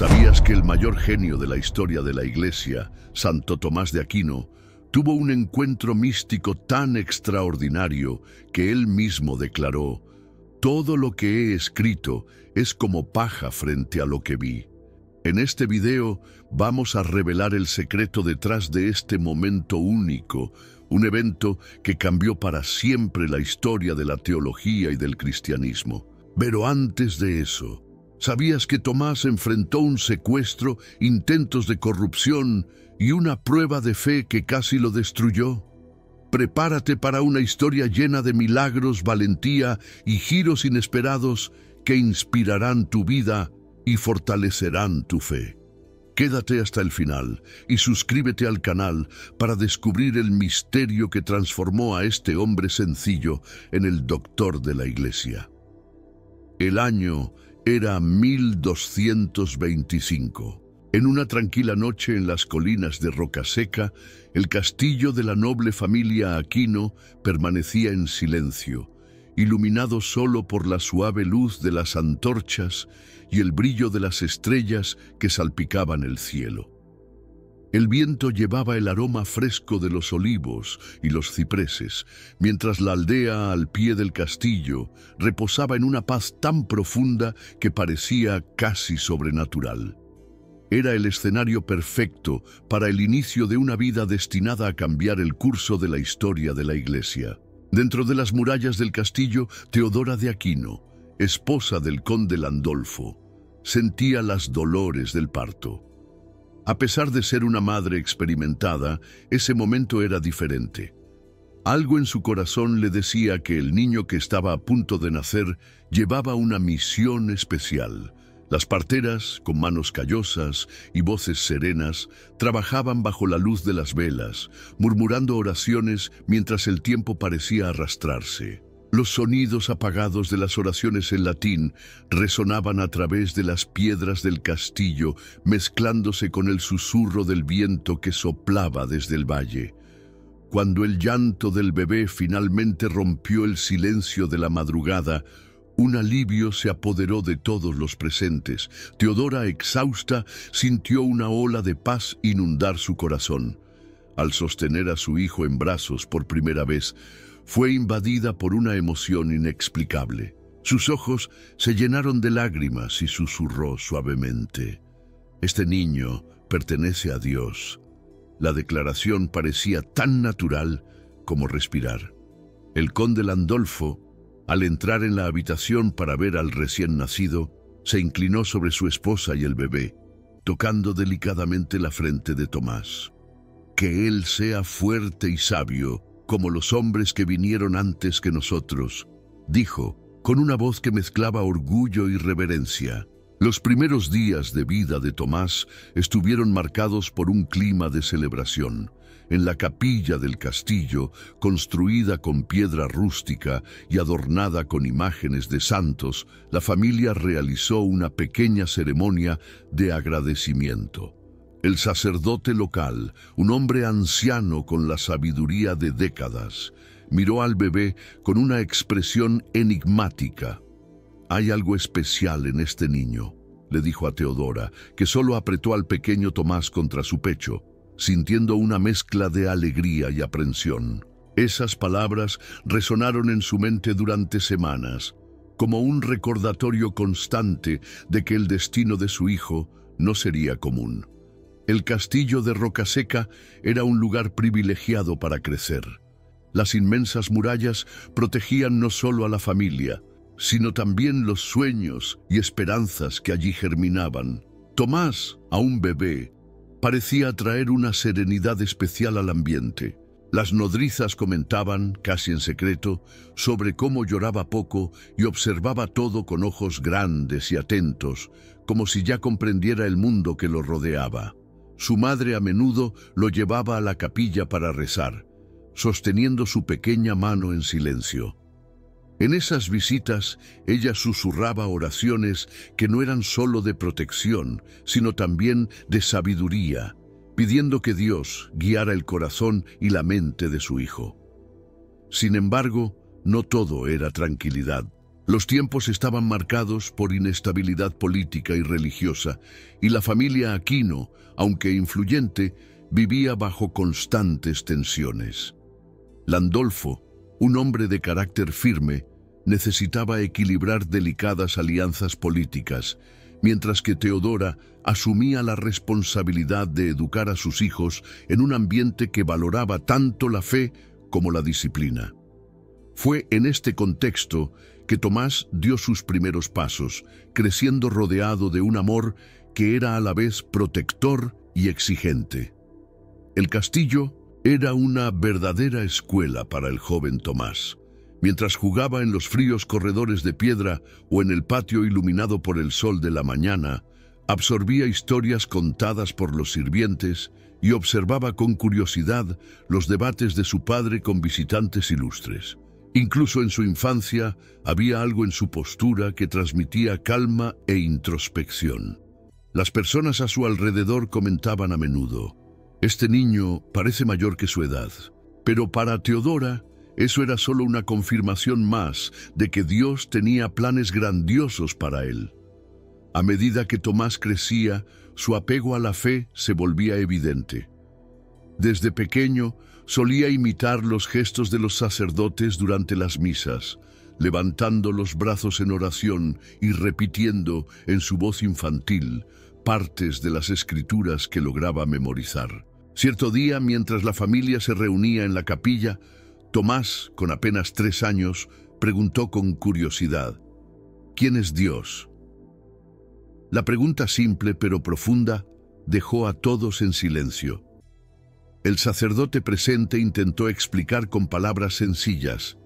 ¿Sabías que el mayor genio de la historia de la Iglesia, Santo Tomás de Aquino, tuvo un encuentro místico tan extraordinario que él mismo declaró: «Todo lo que he escrito es como paja frente a lo que vi»? En este video vamos a revelar el secreto detrás de este momento único, un evento que cambió para siempre la historia de la teología y del cristianismo. Pero antes de eso, ¿sabías que Tomás enfrentó un secuestro, intentos de corrupción y una prueba de fe que casi lo destruyó? Prepárate para una historia llena de milagros, valentía y giros inesperados que inspirarán tu vida y fortalecerán tu fe. Quédate hasta el final y suscríbete al canal para descubrir el misterio que transformó a este hombre sencillo en el doctor de la Iglesia. El año era 1225. En una tranquila noche en las colinas de Rocaseca, el castillo de la noble familia Aquino permanecía en silencio, iluminado solo por la suave luz de las antorchas y el brillo de las estrellas que salpicaban el cielo. El viento llevaba el aroma fresco de los olivos y los cipreses, mientras la aldea al pie del castillo reposaba en una paz tan profunda que parecía casi sobrenatural. Era el escenario perfecto para el inicio de una vida destinada a cambiar el curso de la historia de la Iglesia. Dentro de las murallas del castillo, Teodora de Aquino, esposa del conde Landolfo, sentía las dolores del parto. A pesar de ser una madre experimentada, ese momento era diferente. Algo en su corazón le decía que el niño que estaba a punto de nacer llevaba una misión especial. Las parteras, con manos callosas y voces serenas, trabajaban bajo la luz de las velas, murmurando oraciones mientras el tiempo parecía arrastrarse. Los sonidos apagados de las oraciones en latín resonaban a través de las piedras del castillo, mezclándose con el susurro del viento que soplaba desde el valle. Cuando el llanto del bebé finalmente rompió el silencio de la madrugada, un alivio se apoderó de todos los presentes. Teodora, exhausta, sintió una ola de paz inundar su corazón. Al sostener a su hijo en brazos por primera vez, fue invadida por una emoción inexplicable. Sus ojos se llenaron de lágrimas y susurró suavemente: «Este niño pertenece a Dios». La declaración parecía tan natural como respirar. El conde Landolfo, al entrar en la habitación para ver al recién nacido, se inclinó sobre su esposa y el bebé, tocando delicadamente la frente de Tomás. «Que él sea fuerte y sabio, como los hombres que vinieron antes que nosotros», dijo, con una voz que mezclaba orgullo y reverencia. Los primeros días de vida de Tomás estuvieron marcados por un clima de celebración. En la capilla del castillo, construida con piedra rústica y adornada con imágenes de santos, la familia realizó una pequeña ceremonia de agradecimiento. El sacerdote local, un hombre anciano con la sabiduría de décadas, miró al bebé con una expresión enigmática. «Hay algo especial en este niño», le dijo a Teodora, que solo apretó al pequeño Tomás contra su pecho, sintiendo una mezcla de alegría y aprensión. Esas palabras resonaron en su mente durante semanas, como un recordatorio constante de que el destino de su hijo no sería común. El castillo de Rocaseca era un lugar privilegiado para crecer. Las inmensas murallas protegían no solo a la familia, sino también los sueños y esperanzas que allí germinaban. Tomás, aún bebé, parecía traer una serenidad especial al ambiente. Las nodrizas comentaban, casi en secreto, sobre cómo lloraba poco y observaba todo con ojos grandes y atentos, como si ya comprendiera el mundo que lo rodeaba. Su madre a menudo lo llevaba a la capilla para rezar, sosteniendo su pequeña mano en silencio. En esas visitas, ella susurraba oraciones que no eran solo de protección, sino también de sabiduría, pidiendo que Dios guiara el corazón y la mente de su hijo. Sin embargo, no todo era tranquilidad. Los tiempos estaban marcados por inestabilidad política y religiosa, y la familia Aquino, aunque influyente, vivía bajo constantes tensiones. Landolfo, un hombre de carácter firme, necesitaba equilibrar delicadas alianzas políticas, mientras que Teodora asumía la responsabilidad de educar a sus hijos en un ambiente que valoraba tanto la fe como la disciplina. Fue en este contexto que Tomás dio sus primeros pasos, creciendo rodeado de un amor que era a la vez protector y exigente. El castillo era una verdadera escuela para el joven Tomás. Mientras jugaba en los fríos corredores de piedra o en el patio iluminado por el sol de la mañana, absorbía historias contadas por los sirvientes y observaba con curiosidad los debates de su padre con visitantes ilustres. Incluso en su infancia había algo en su postura que transmitía calma e introspección. Las personas a su alrededor comentaban a menudo: «Este niño parece mayor que su edad». Pero para Teodora, eso era solo una confirmación más de que Dios tenía planes grandiosos para él. A medida que Tomás crecía, su apego a la fe se volvía evidente. Desde pequeño, solía imitar los gestos de los sacerdotes durante las misas, levantando los brazos en oración y repitiendo en su voz infantil partes de las escrituras que lograba memorizar. Cierto día, mientras la familia se reunía en la capilla, Tomás, con apenas 3 años, preguntó con curiosidad: ¿quién es Dios? La pregunta simple pero profunda dejó a todos en silencio. El sacerdote presente intentó explicar con palabras sencillas,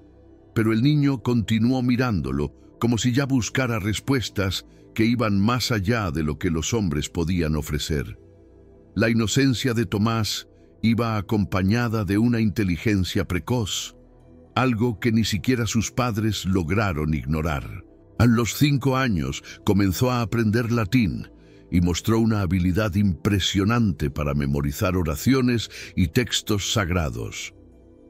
pero el niño continuó mirándolo, como si ya buscara respuestas que iban más allá de lo que los hombres podían ofrecer. La inocencia de Tomás iba acompañada de una inteligencia precoz, algo que ni siquiera sus padres lograron ignorar. A los 5 años comenzó a aprender latín y mostró una habilidad impresionante para memorizar oraciones y textos sagrados.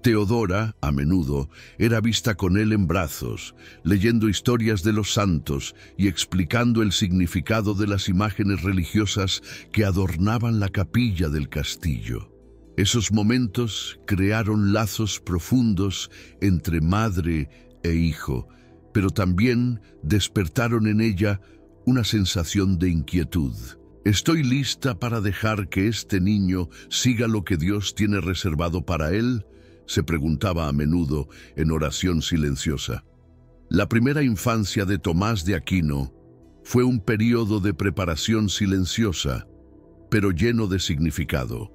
Teodora, a menudo, era vista con él en brazos, leyendo historias de los santos y explicando el significado de las imágenes religiosas que adornaban la capilla del castillo. Esos momentos crearon lazos profundos entre madre e hijo, pero también despertaron en ella una sensación de inquietud. ¿Estoy lista para dejar que este niño siga lo que Dios tiene reservado para él?, se preguntaba a menudo en oración silenciosa. La primera infancia de Tomás de Aquino fue un periodo de preparación silenciosa, pero lleno de significado.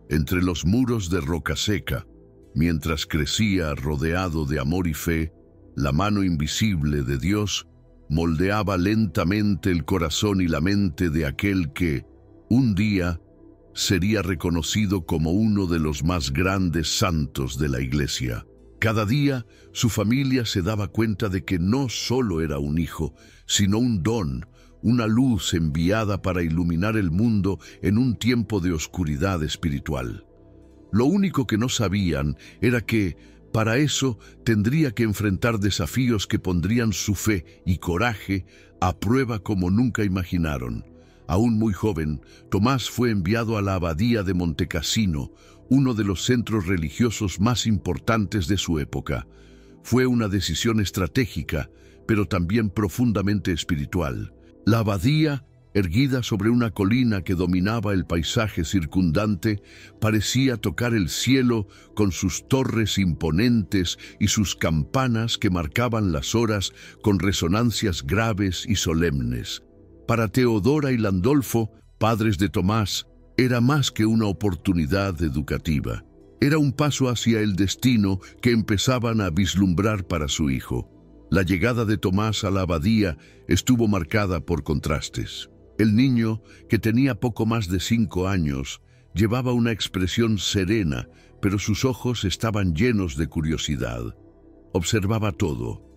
Entre los muros de roca seca, mientras crecía rodeado de amor y fe, la mano invisible de Dios moldeaba lentamente el corazón y la mente de aquel que, un día, sería reconocido como uno de los más grandes santos de la Iglesia. Cada día, su familia se daba cuenta de que no solo era un hijo, sino un don, una luz enviada para iluminar el mundo en un tiempo de oscuridad espiritual. Lo único que no sabían era que, para eso, tendría que enfrentar desafíos que pondrían su fe y coraje a prueba como nunca imaginaron. Aún muy joven, Tomás fue enviado a la abadía de Montecassino, uno de los centros religiosos más importantes de su época. Fue una decisión estratégica, pero también profundamente espiritual. La abadía, erguida sobre una colina que dominaba el paisaje circundante, parecía tocar el cielo con sus torres imponentes y sus campanas que marcaban las horas con resonancias graves y solemnes. Para Teodora y Landolfo, padres de Tomás, era más que una oportunidad educativa. Era un paso hacia el destino que empezaban a vislumbrar para su hijo. La llegada de Tomás a la abadía estuvo marcada por contrastes. El niño, que tenía poco más de 5 años, llevaba una expresión serena, pero sus ojos estaban llenos de curiosidad. Observaba todo: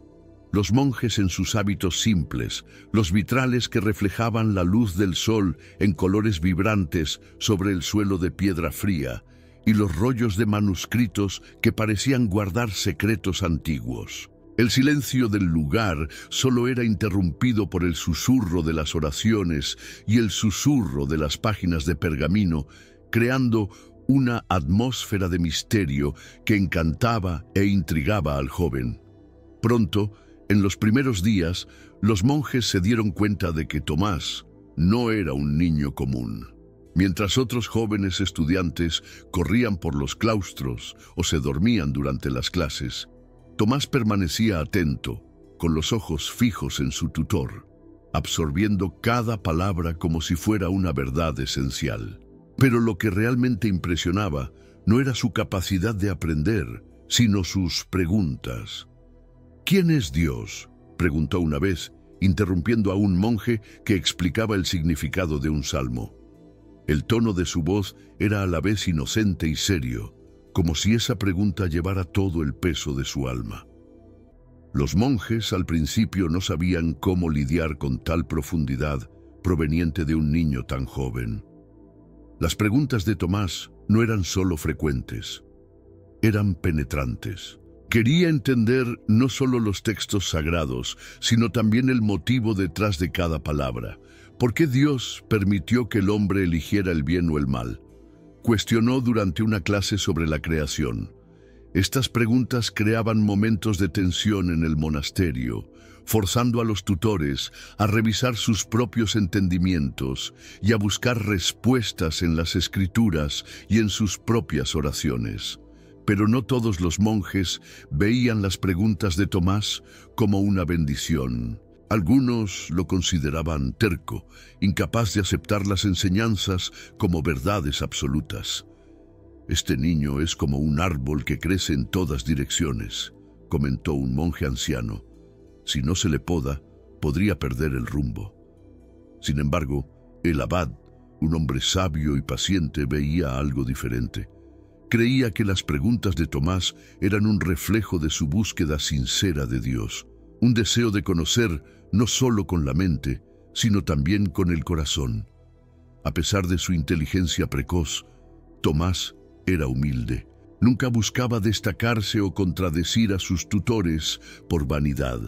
los monjes en sus hábitos simples, los vitrales que reflejaban la luz del sol en colores vibrantes sobre el suelo de piedra fría, y los rollos de manuscritos que parecían guardar secretos antiguos. El silencio del lugar solo era interrumpido por el susurro de las oraciones y el susurro de las páginas de pergamino, creando una atmósfera de misterio que encantaba e intrigaba al joven. Pronto, en los primeros días, los monjes se dieron cuenta de que Tomás no era un niño común. Mientras otros jóvenes estudiantes corrían por los claustros o se dormían durante las clases, Tomás permanecía atento, con los ojos fijos en su tutor, absorbiendo cada palabra como si fuera una verdad esencial. Pero lo que realmente impresionaba no era su capacidad de aprender, sino sus preguntas. ¿Quién es Dios?, preguntó una vez, interrumpiendo a un monje que explicaba el significado de un salmo. El tono de su voz era a la vez inocente y serio, como si esa pregunta llevara todo el peso de su alma. Los monjes al principio no sabían cómo lidiar con tal profundidad proveniente de un niño tan joven. Las preguntas de Tomás no eran solo frecuentes, eran penetrantes. Quería entender no solo los textos sagrados, sino también el motivo detrás de cada palabra. ¿Por qué Dios permitió que el hombre eligiera el bien o el mal? Cuestionó durante una clase sobre la creación. Estas preguntas creaban momentos de tensión en el monasterio, forzando a los tutores a revisar sus propios entendimientos y a buscar respuestas en las escrituras y en sus propias oraciones. Pero no todos los monjes veían las preguntas de Tomás como una bendición. Algunos lo consideraban terco, incapaz de aceptar las enseñanzas como verdades absolutas. «Este niño es como un árbol que crece en todas direcciones», comentó un monje anciano. «Si no se le poda, podría perder el rumbo». Sin embargo, el abad, un hombre sabio y paciente, veía algo diferente. Creía que las preguntas de Tomás eran un reflejo de su búsqueda sincera de Dios, un deseo de conocer no solo con la mente, sino también con el corazón. A pesar de su inteligencia precoz, Tomás era humilde. Nunca buscaba destacarse o contradecir a sus tutores por vanidad.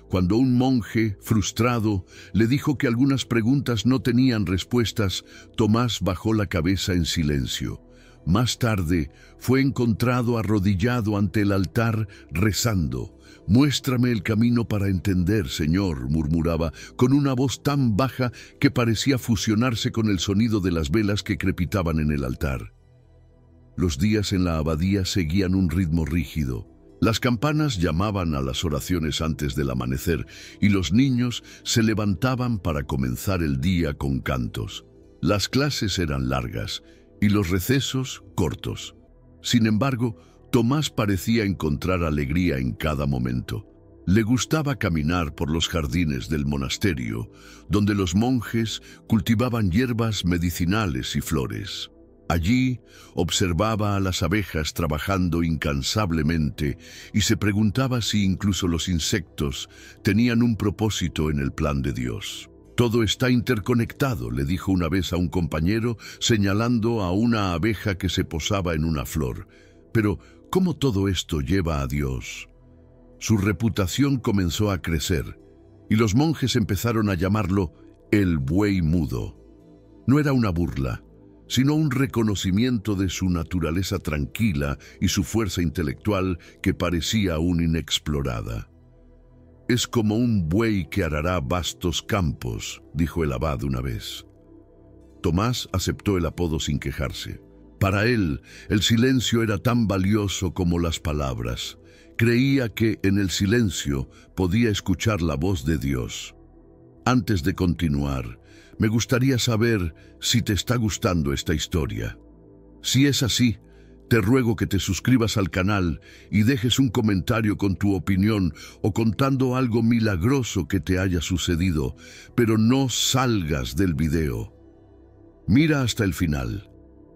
Cuando un monje, frustrado, le dijo que algunas preguntas no tenían respuestas, Tomás bajó la cabeza en silencio. Más tarde, fue encontrado arrodillado ante el altar, rezando. «Muéstrame el camino para entender, Señor», murmuraba, con una voz tan baja que parecía fusionarse con el sonido de las velas que crepitaban en el altar. Los días en la abadía seguían un ritmo rígido. Las campanas llamaban a las oraciones antes del amanecer y los niños se levantaban para comenzar el día con cantos. Las clases eran largas y los recesos cortos. Sin embargo, Tomás parecía encontrar alegría en cada momento. Le gustaba caminar por los jardines del monasterio, donde los monjes cultivaban hierbas medicinales y flores. Allí observaba a las abejas trabajando incansablemente y se preguntaba si incluso los insectos tenían un propósito en el plan de Dios. «Todo está interconectado», le dijo una vez a un compañero, señalando a una abeja que se posaba en una flor. «Pero, ¿cómo todo esto lleva a Dios?». Su reputación comenzó a crecer, y los monjes empezaron a llamarlo el buey mudo. No era una burla, sino un reconocimiento de su naturaleza tranquila y su fuerza intelectual que parecía aún inexplorada. «Es como un buey que arará vastos campos», dijo el abad una vez. Tomás aceptó el apodo sin quejarse. Para él, el silencio era tan valioso como las palabras. Creía que en el silencio podía escuchar la voz de Dios. Antes de continuar, me gustaría saber si te está gustando esta historia. Si es así, te ruego que te suscribas al canal y dejes un comentario con tu opinión o contando algo milagroso que te haya sucedido, pero no salgas del video. Mira hasta el final.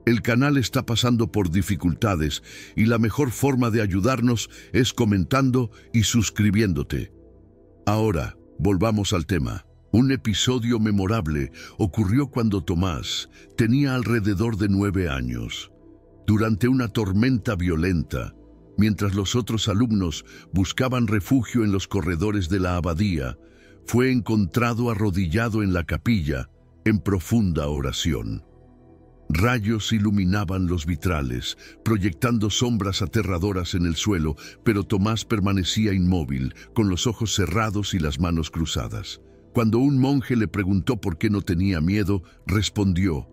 El canal está pasando por dificultades y la mejor forma de ayudarnos es comentando y suscribiéndote. Ahora, volvamos al tema. Un episodio memorable ocurrió cuando Tomás tenía alrededor de 9 años. Durante una tormenta violenta, Mientras los otros alumnos buscaban refugio en los corredores de la abadía, fue encontrado arrodillado en la capilla, en profunda oración. Rayos iluminaban los vitrales, proyectando sombras aterradoras en el suelo, pero Tomás permanecía inmóvil, con los ojos cerrados y las manos cruzadas. Cuando un monje le preguntó por qué no tenía miedo, respondió: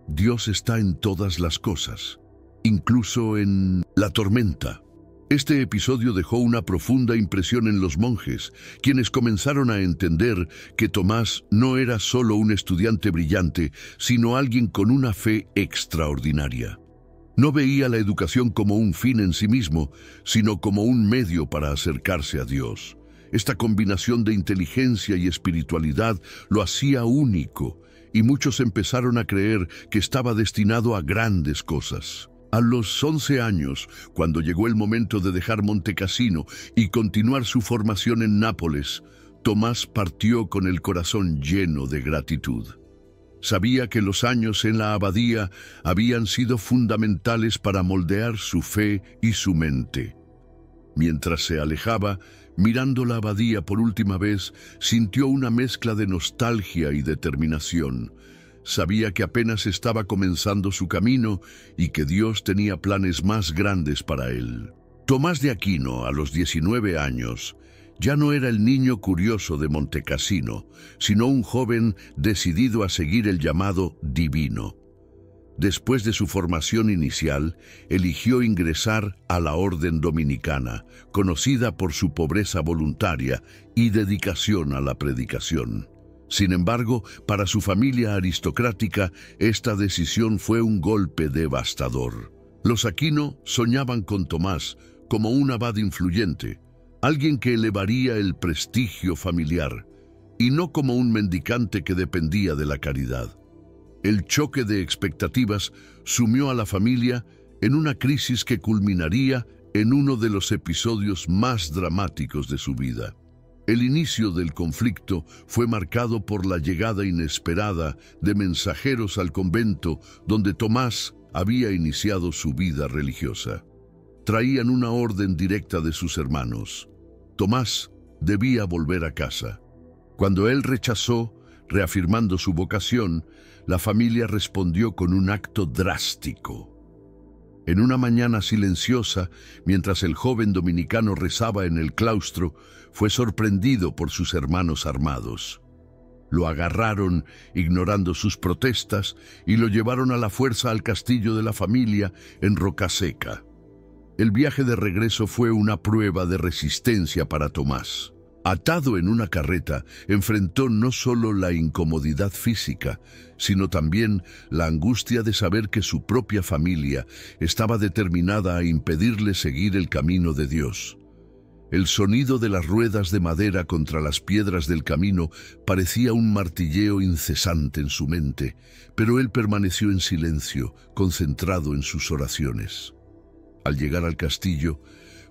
«Dios está en todas las cosas, incluso en la tormenta». Este episodio dejó una profunda impresión en los monjes, quienes comenzaron a entender que Tomás no era solo un estudiante brillante, sino alguien con una fe extraordinaria. No veía la educación como un fin en sí mismo, sino como un medio para acercarse a Dios. Esta combinación de inteligencia y espiritualidad lo hacía único, y muchos empezaron a creer que estaba destinado a grandes cosas. A los 11 años, cuando llegó el momento de dejar Montecassino y continuar su formación en Nápoles, Tomás partió con el corazón lleno de gratitud. Sabía que los años en la abadía habían sido fundamentales para moldear su fe y su mente. Mientras se alejaba, mirando la abadía por última vez, sintió una mezcla de nostalgia y determinación. Sabía que apenas estaba comenzando su camino y que Dios tenía planes más grandes para él. Tomás de Aquino, a los 19 años, ya no era el niño curioso de Montecassino, sino un joven decidido a seguir el llamado divino. Después de su formación inicial, eligió ingresar a la Orden Dominicana, conocida por su pobreza voluntaria y dedicación a la predicación. Sin embargo, para su familia aristocrática, esta decisión fue un golpe devastador. Los Aquino soñaban con Tomás como un abad influyente, alguien que elevaría el prestigio familiar, y no como un mendicante que dependía de la caridad. El choque de expectativas sumió a la familia en una crisis que culminaría en uno de los episodios más dramáticos de su vida. El inicio del conflicto fue marcado por la llegada inesperada de mensajeros al convento donde Tomás había iniciado su vida religiosa. Traían una orden directa de sus hermanos. Tomás debía volver a casa. Cuando él rechazó, reafirmando su vocación, la familia respondió con un acto drástico. En una mañana silenciosa, mientras el joven dominicano rezaba en el claustro, fue sorprendido por sus hermanos armados. Lo agarraron, ignorando sus protestas, y lo llevaron a la fuerza al castillo de la familia en Rocaseca. El viaje de regreso fue una prueba de resistencia para Tomás. Atado en una carreta, enfrentó no solo la incomodidad física, sino también la angustia de saber que su propia familia estaba determinada a impedirle seguir el camino de Dios. El sonido de las ruedas de madera contra las piedras del camino parecía un martilleo incesante en su mente, pero él permaneció en silencio, concentrado en sus oraciones. Al llegar al castillo,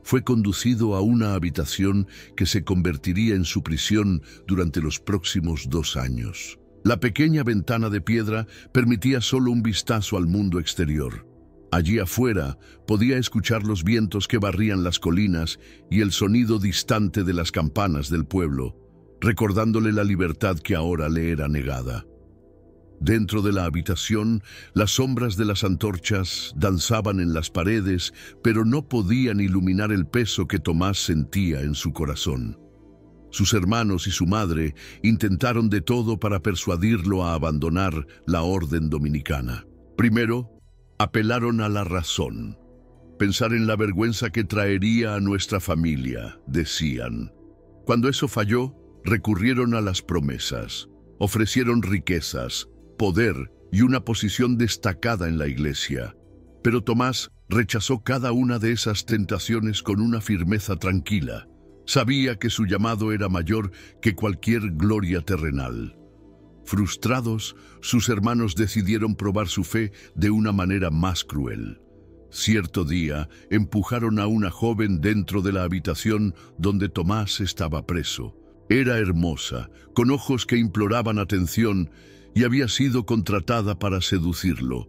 fue conducido a una habitación que se convertiría en su prisión durante los próximos 2 años. La pequeña ventana de piedra permitía solo un vistazo al mundo exterior. Allí afuera podía escuchar los vientos que barrían las colinas y el sonido distante de las campanas del pueblo, recordándole la libertad que ahora le era negada. Dentro de la habitación, las sombras de las antorchas danzaban en las paredes, pero no podían iluminar el peso que Tomás sentía en su corazón. Sus hermanos y su madre intentaron de todo para persuadirlo a abandonar la orden dominicana. Primero, apelaron a la razón. Pensar en la vergüenza que traería a nuestra familia, decían. Cuando eso falló, recurrieron a las promesas. Ofrecieron riquezas, poder y una posición destacada en la iglesia. Pero Tomás rechazó cada una de esas tentaciones con una firmeza tranquila. Sabía que su llamado era mayor que cualquier gloria terrenal. Frustrados, sus hermanos decidieron probar su fe de una manera más cruel. Cierto día, empujaron a una joven dentro de la habitación donde Tomás estaba preso. Era hermosa, con ojos que imploraban atención, y había sido contratada para seducirlo.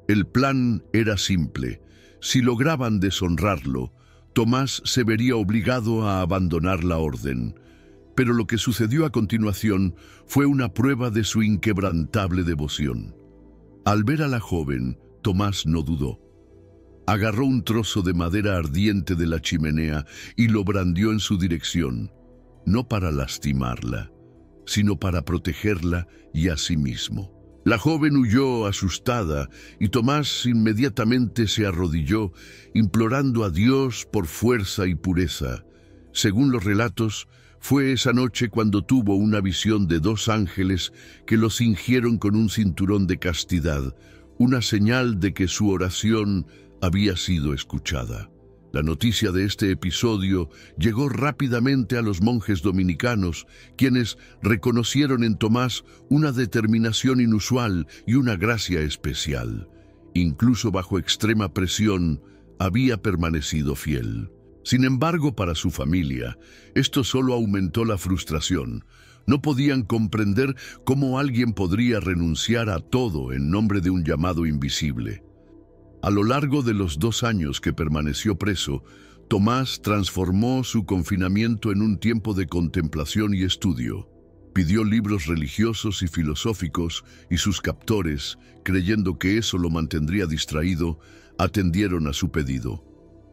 El plan era simple: Si lograban deshonrarlo, Tomás se vería obligado a abandonar la orden. Pero lo que sucedió a continuación fue una prueba de su inquebrantable devoción. Al ver a la joven, Tomás no dudó. Agarró un trozo de madera ardiente de la chimenea y lo brandió en su dirección, no para lastimarla, sino para protegerla y a sí mismo. La joven huyó asustada y Tomás inmediatamente se arrodilló, implorando a Dios por fuerza y pureza. Según los relatos, fue esa noche cuando tuvo una visión de 2 ángeles que lo cingieron con un cinturón de castidad, una señal de que su oración había sido escuchada. La noticia de este episodio llegó rápidamente a los monjes dominicanos, quienes reconocieron en Tomás una determinación inusual y una gracia especial. Incluso bajo extrema presión, había permanecido fiel. Sin embargo, para su familia, esto solo aumentó la frustración. No podían comprender cómo alguien podría renunciar a todo en nombre de un llamado invisible. A lo largo de los 2 años que permaneció preso, Tomás transformó su confinamiento en un tiempo de contemplación y estudio. Pidió libros religiosos y filosóficos y sus captores, creyendo que eso lo mantendría distraído, atendieron a su pedido.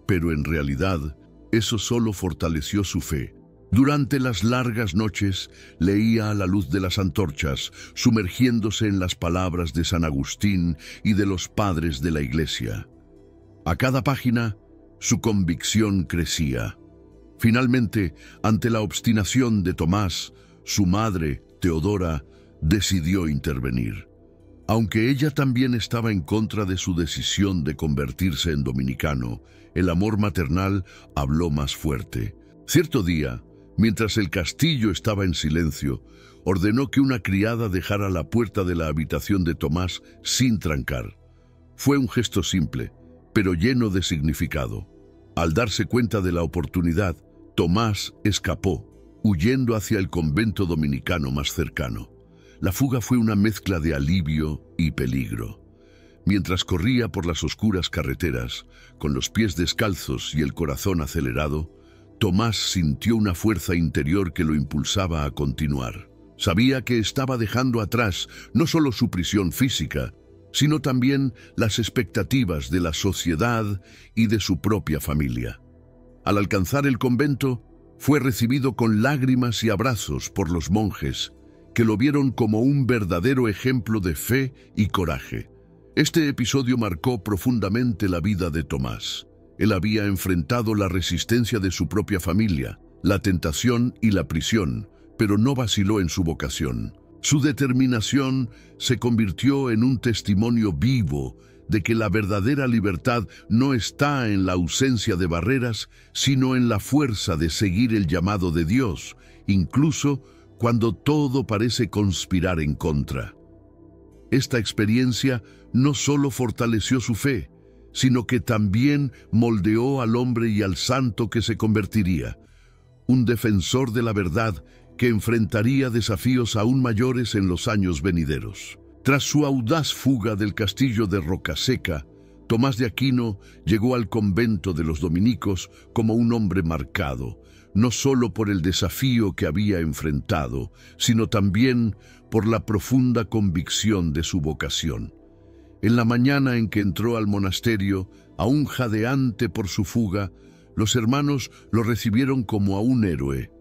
Pero en realidad, eso solo fortaleció su fe. Durante las largas noches, leía a la luz de las antorchas, sumergiéndose en las palabras de San Agustín y de los padres de la Iglesia. A cada página, su convicción crecía. Finalmente, ante la obstinación de Tomás, su madre, Teodora, decidió intervenir. Aunque ella también estaba en contra de su decisión de convertirse en dominicano, el amor maternal habló más fuerte. Cierto día, mientras el castillo estaba en silencio, ordenó que una criada dejara la puerta de la habitación de Tomás sin trancar. Fue un gesto simple, pero lleno de significado. Al darse cuenta de la oportunidad, Tomás escapó, huyendo hacia el convento dominicano más cercano. La fuga fue una mezcla de alivio y peligro. Mientras corría por las oscuras carreteras, con los pies descalzos y el corazón acelerado, Tomás sintió una fuerza interior que lo impulsaba a continuar. Sabía que estaba dejando atrás no solo su prisión física, sino también las expectativas de la sociedad y de su propia familia. Al alcanzar el convento, fue recibido con lágrimas y abrazos por los monjes, que lo vieron como un verdadero ejemplo de fe y coraje. Este episodio marcó profundamente la vida de Tomás. Él había enfrentado la resistencia de su propia familia, la tentación y la prisión, pero no vaciló en su vocación. Su determinación se convirtió en un testimonio vivo de que la verdadera libertad no está en la ausencia de barreras, sino en la fuerza de seguir el llamado de Dios, incluso cuando todo parece conspirar en contra. Esta experiencia no solo fortaleció su fe, sino que también moldeó al hombre y al santo que se convertiría, un defensor de la verdad que enfrentaría desafíos aún mayores en los años venideros. Tras su audaz fuga del castillo de Rocaseca, Tomás de Aquino llegó al convento de los dominicos como un hombre marcado, no solo por el desafío que había enfrentado, sino también por la profunda convicción de su vocación. En la mañana en que entró al monasterio, aún jadeante por su fuga, los hermanos lo recibieron como a un héroe.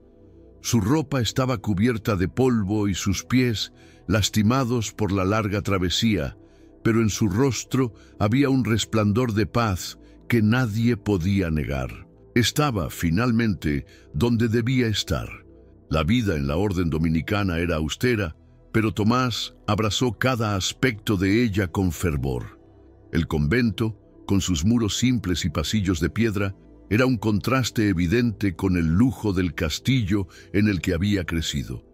Su ropa estaba cubierta de polvo y sus pies lastimados por la larga travesía, pero en su rostro había un resplandor de paz que nadie podía negar. Estaba, finalmente, donde debía estar. La vida en la orden dominicana era austera, pero Tomás abrazó cada aspecto de ella con fervor. El convento, con sus muros simples y pasillos de piedra, era un contraste evidente con el lujo del castillo en el que había crecido.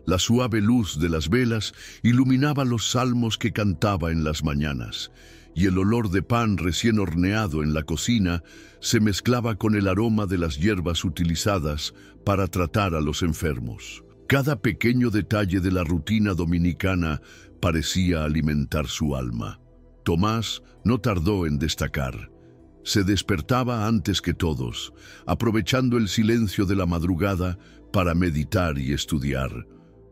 La suave luz de las velas iluminaba los salmos que cantaba en las mañanas, y el olor de pan recién horneado en la cocina se mezclaba con el aroma de las hierbas utilizadas para tratar a los enfermos. Cada pequeño detalle de la rutina dominicana parecía alimentar su alma. Tomás no tardó en destacar. Se despertaba antes que todos, aprovechando el silencio de la madrugada para meditar y estudiar.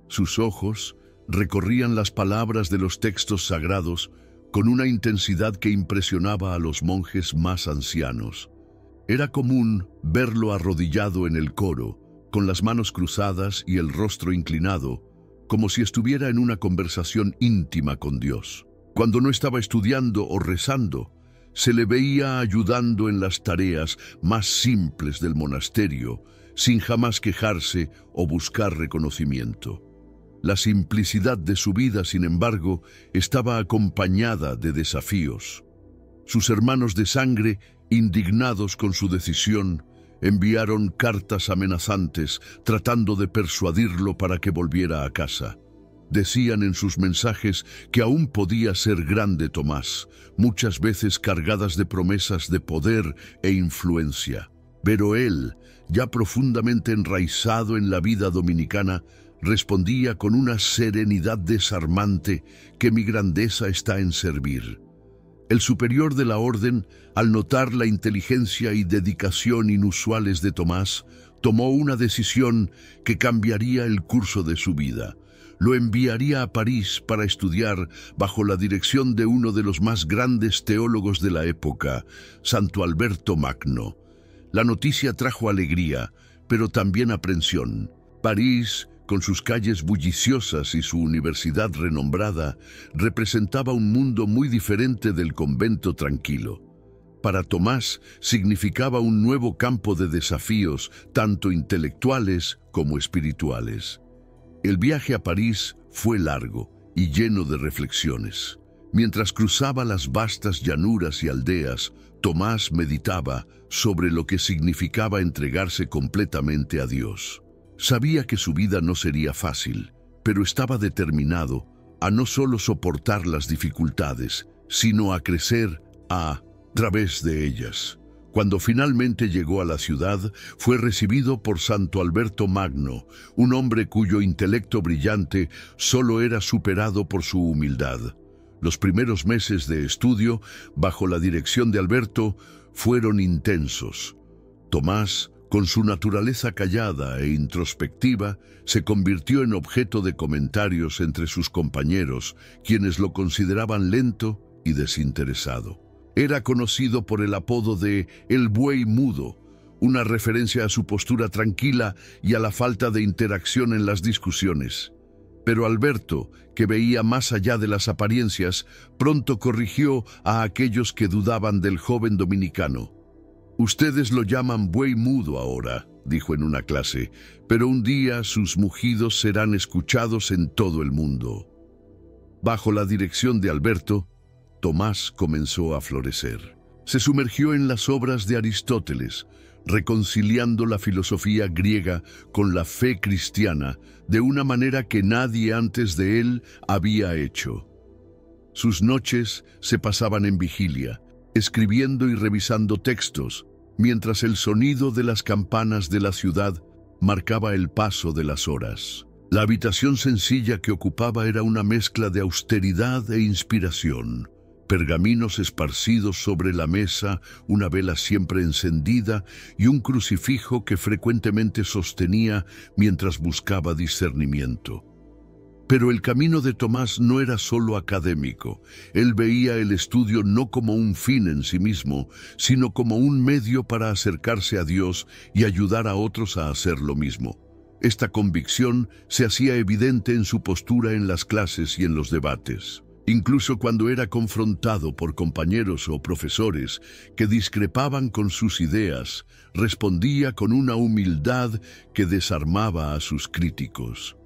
Sus ojos recorrían las palabras de los textos sagrados con una intensidad que impresionaba a los monjes más ancianos. Era común verlo arrodillado en el coro, con las manos cruzadas y el rostro inclinado, como si estuviera en una conversación íntima con Dios. Cuando no estaba estudiando o rezando, se le veía ayudando en las tareas más simples del monasterio, sin jamás quejarse o buscar reconocimiento. La simplicidad de su vida, sin embargo, estaba acompañada de desafíos. Sus hermanos de sangre, indignados con su decisión, enviaron cartas amenazantes tratando de persuadirlo para que volviera a casa. Decían en sus mensajes que aún podía ser grande Tomás, muchas veces cargadas de promesas de poder e influencia. Pero él, ya profundamente enraizado en la vida dominicana, respondía con una serenidad desarmante que mi grandeza está en servir. El superior de la orden, al notar la inteligencia y dedicación inusuales de Tomás, tomó una decisión que cambiaría el curso de su vida. Lo enviaría a París para estudiar bajo la dirección de uno de los más grandes teólogos de la época, Santo Alberto Magno. La noticia trajo alegría, pero también aprensión. París, con sus calles bulliciosas y su universidad renombrada, representaba un mundo muy diferente del convento tranquilo. Para Tomás significaba un nuevo campo de desafíos, tanto intelectuales como espirituales. El viaje a París fue largo y lleno de reflexiones. Mientras cruzaba las vastas llanuras y aldeas, Tomás meditaba sobre lo que significaba entregarse completamente a Dios. Sabía que su vida no sería fácil, pero estaba determinado a no solo soportar las dificultades, sino a crecer a través de ellas. Cuando finalmente llegó a la ciudad, fue recibido por Santo Alberto Magno, un hombre cuyo intelecto brillante solo era superado por su humildad. Los primeros meses de estudio, bajo la dirección de Alberto, fueron intensos. Tomás, con su naturaleza callada e introspectiva, se convirtió en objeto de comentarios entre sus compañeros, quienes lo consideraban lento y desinteresado. Era conocido por el apodo de «el buey mudo», una referencia a su postura tranquila y a la falta de interacción en las discusiones. Pero Alberto, que veía más allá de las apariencias, pronto corrigió a aquellos que dudaban del joven dominicano. «Ustedes lo llaman buey mudo ahora», dijo en una clase, «pero un día sus mugidos serán escuchados en todo el mundo». Bajo la dirección de Alberto, Tomás comenzó a florecer. Se sumergió en las obras de Aristóteles, reconciliando la filosofía griega con la fe cristiana de una manera que nadie antes de él había hecho. Sus noches se pasaban en vigilia, escribiendo y revisando textos, mientras el sonido de las campanas de la ciudad marcaba el paso de las horas. La habitación sencilla que ocupaba era una mezcla de austeridad e inspiración. Pergaminos esparcidos sobre la mesa, una vela siempre encendida y un crucifijo que frecuentemente sostenía mientras buscaba discernimiento. Pero el camino de Tomás no era solo académico. Él veía el estudio no como un fin en sí mismo, sino como un medio para acercarse a Dios y ayudar a otros a hacer lo mismo. Esta convicción se hacía evidente en su postura en las clases y en los debates. Incluso cuando era confrontado por compañeros o profesores que discrepaban con sus ideas, respondía con una humildad que desarmaba a sus críticos.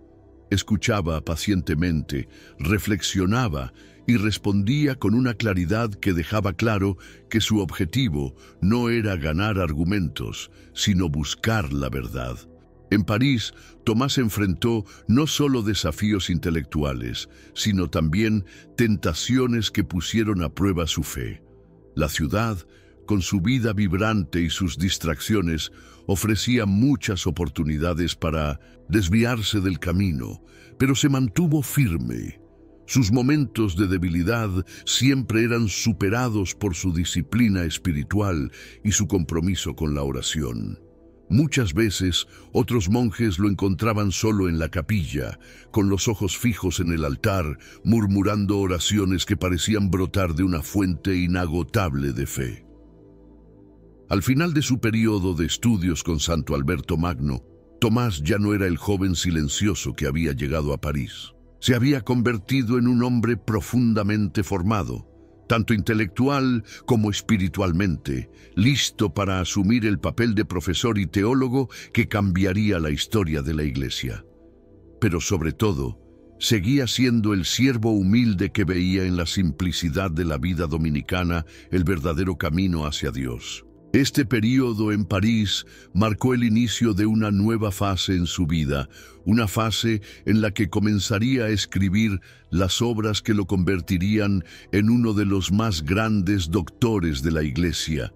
Escuchaba pacientemente, reflexionaba y respondía con una claridad que dejaba claro que su objetivo no era ganar argumentos, sino buscar la verdad. En París, Tomás enfrentó no solo desafíos intelectuales, sino también tentaciones que pusieron a prueba su fe. La ciudad, con su vida vibrante y sus distracciones, ofrecía muchas oportunidades para desviarse del camino, pero se mantuvo firme. Sus momentos de debilidad siempre eran superados por su disciplina espiritual y su compromiso con la oración. Muchas veces, otros monjes lo encontraban solo en la capilla, con los ojos fijos en el altar, murmurando oraciones que parecían brotar de una fuente inagotable de fe. Al final de su periodo de estudios con Santo Alberto Magno, Tomás ya no era el joven silencioso que había llegado a París. Se había convertido en un hombre profundamente formado, tanto intelectual como espiritualmente, listo para asumir el papel de profesor y teólogo que cambiaría la historia de la Iglesia. Pero sobre todo, seguía siendo el siervo humilde que veía en la simplicidad de la vida dominicana el verdadero camino hacia Dios. Este período en París marcó el inicio de una nueva fase en su vida, una fase en la que comenzaría a escribir las obras que lo convertirían en uno de los más grandes doctores de la Iglesia.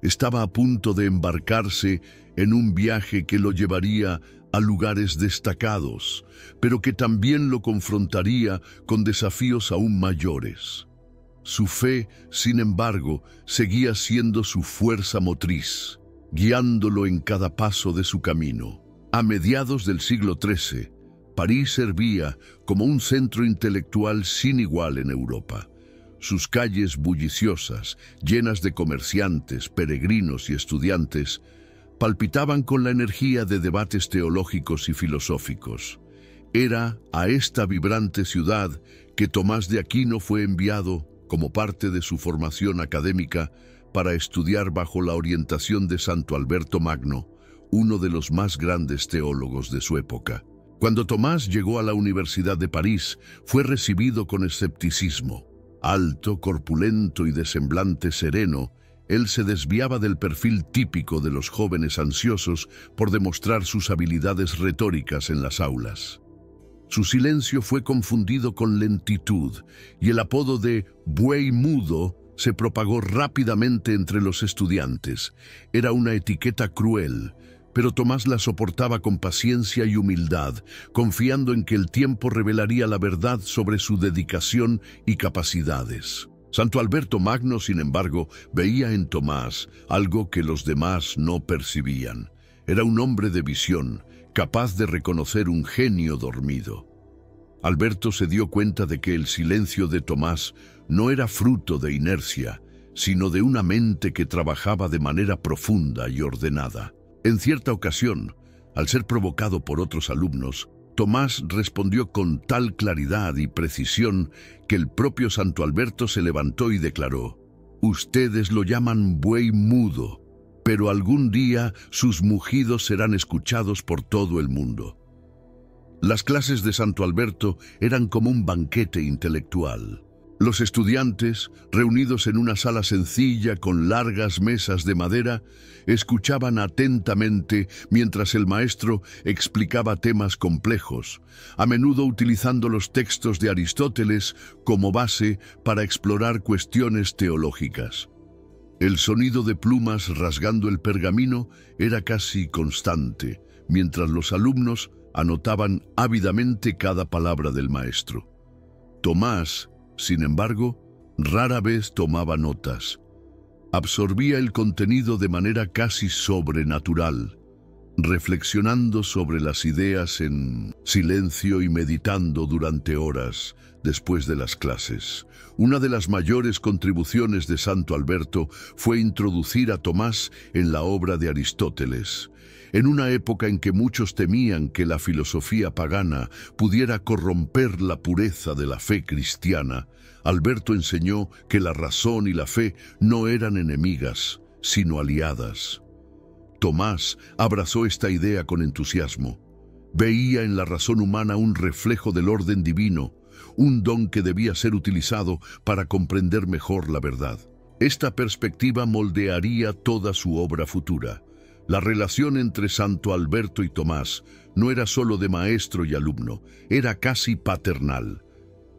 Estaba a punto de embarcarse en un viaje que lo llevaría a lugares destacados, pero que también lo confrontaría con desafíos aún mayores. Su fe, sin embargo, seguía siendo su fuerza motriz, guiándolo en cada paso de su camino. A mediados del siglo XIII, París servía como un centro intelectual sin igual en Europa. Sus calles bulliciosas, llenas de comerciantes, peregrinos y estudiantes, palpitaban con la energía de debates teológicos y filosóficos. Era a esta vibrante ciudad que Tomás de Aquino fue enviado como parte de su formación académica para estudiar bajo la orientación de Santo Alberto Magno, uno de los más grandes teólogos de su época. Cuando Tomás llegó a la Universidad de París, fue recibido con escepticismo. Alto, corpulento y de semblante sereno, él se desviaba del perfil típico de los jóvenes ansiosos por demostrar sus habilidades retóricas en las aulas. Su silencio fue confundido con lentitud y el apodo de buey mudo se propagó rápidamente entre los estudiantes. Era una etiqueta cruel, pero Tomás la soportaba con paciencia y humildad, confiando en que el tiempo revelaría la verdad sobre su dedicación y capacidades. Santo Alberto Magno, sin embargo, veía en Tomás algo que los demás no percibían. Era un hombre de visión, capaz de reconocer un genio dormido. Alberto se dio cuenta de que el silencio de Tomás no era fruto de inercia, sino de una mente que trabajaba de manera profunda y ordenada. En cierta ocasión, al ser provocado por otros alumnos, Tomás respondió con tal claridad y precisión que el propio Santo Alberto se levantó y declaró: «Ustedes lo llaman buey mudo, pero algún día sus mugidos serán escuchados por todo el mundo». Las clases de Santo Alberto eran como un banquete intelectual. Los estudiantes, reunidos en una sala sencilla con largas mesas de madera, escuchaban atentamente mientras el maestro explicaba temas complejos, a menudo utilizando los textos de Aristóteles como base para explorar cuestiones teológicas. El sonido de plumas rasgando el pergamino era casi constante, mientras los alumnos anotaban ávidamente cada palabra del maestro. Tomás, sin embargo, rara vez tomaba notas. Absorbía el contenido de manera casi sobrenatural, reflexionando sobre las ideas en silencio y meditando durante horas después de las clases. Una de las mayores contribuciones de Santo Alberto fue introducir a Tomás en la obra de Aristóteles. En una época en que muchos temían que la filosofía pagana pudiera corromper la pureza de la fe cristiana, Alberto enseñó que la razón y la fe no eran enemigas, sino aliadas. Tomás abrazó esta idea con entusiasmo. Veía en la razón humana un reflejo del orden divino, un don que debía ser utilizado para comprender mejor la verdad. Esta perspectiva moldearía toda su obra futura. La relación entre Santo Alberto y Tomás no era solo de maestro y alumno, era casi paternal.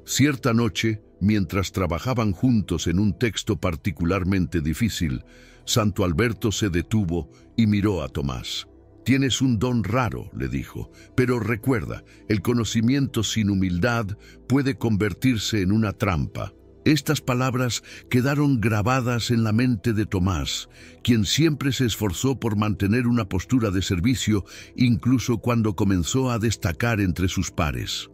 Cierta noche, mientras trabajaban juntos en un texto particularmente difícil, Santo Alberto se detuvo y miró a Tomás. Tienes un don raro, le dijo, pero recuerda, el conocimiento sin humildad puede convertirse en una trampa. Estas palabras quedaron grabadas en la mente de Tomás, quien siempre se esforzó por mantener una postura de servicio, incluso cuando comenzó a destacar entre sus pares.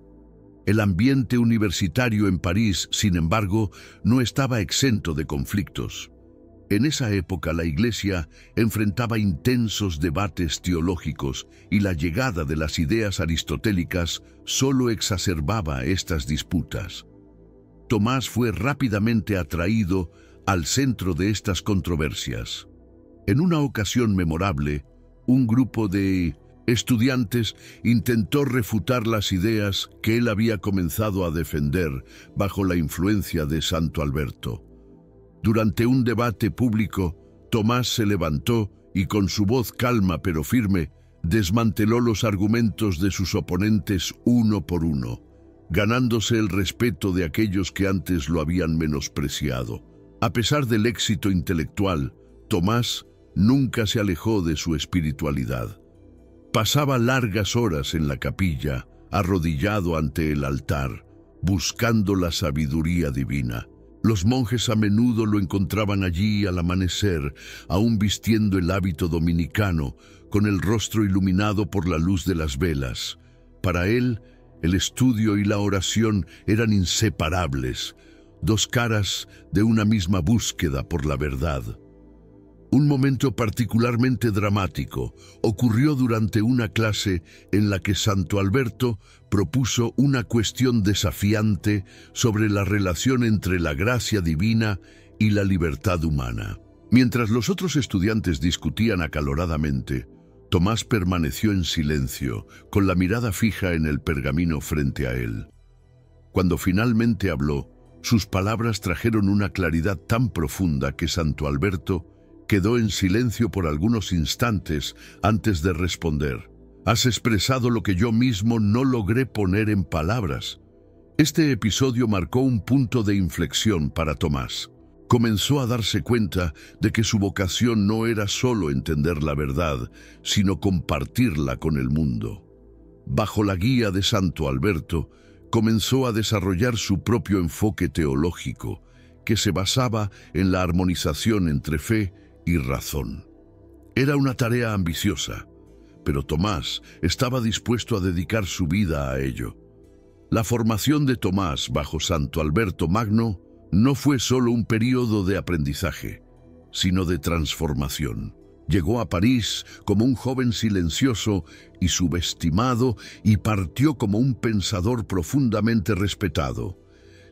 El ambiente universitario en París, sin embargo, no estaba exento de conflictos. En esa época la Iglesia enfrentaba intensos debates teológicos y la llegada de las ideas aristotélicas solo exacerbaba estas disputas. Tomás fue rápidamente atraído al centro de estas controversias. En una ocasión memorable, un grupo de estudiantes intentó refutar las ideas que él había comenzado a defender bajo la influencia de Santo Alberto. Durante un debate público, Tomás se levantó y con su voz calma pero firme, desmanteló los argumentos de sus oponentes uno por uno, ganándose el respeto de aquellos que antes lo habían menospreciado. A pesar del éxito intelectual, Tomás nunca se alejó de su espiritualidad. Pasaba largas horas en la capilla, arrodillado ante el altar, buscando la sabiduría divina. Los monjes a menudo lo encontraban allí al amanecer, aún vistiendo el hábito dominicano, con el rostro iluminado por la luz de las velas. Para él, el estudio y la oración eran inseparables, dos caras de una misma búsqueda por la verdad. Un momento particularmente dramático ocurrió durante una clase en la que Santo Alberto propuso una cuestión desafiante sobre la relación entre la gracia divina y la libertad humana. Mientras los otros estudiantes discutían acaloradamente, Tomás permaneció en silencio, con la mirada fija en el pergamino frente a él. Cuando finalmente habló, sus palabras trajeron una claridad tan profunda que Santo Alberto quedó en silencio por algunos instantes antes de responder. Has expresado lo que yo mismo no logré poner en palabras. Este episodio marcó un punto de inflexión para Tomás. Comenzó a darse cuenta de que su vocación no era solo entender la verdad, sino compartirla con el mundo. Bajo la guía de Santo Alberto, comenzó a desarrollar su propio enfoque teológico, que se basaba en la armonización entre fe y razón. Era una tarea ambiciosa, pero Tomás estaba dispuesto a dedicar su vida a ello. La formación de Tomás bajo Santo Alberto Magno no fue solo un período de aprendizaje, sino de transformación. Llegó a París como un joven silencioso y subestimado y partió como un pensador profundamente respetado.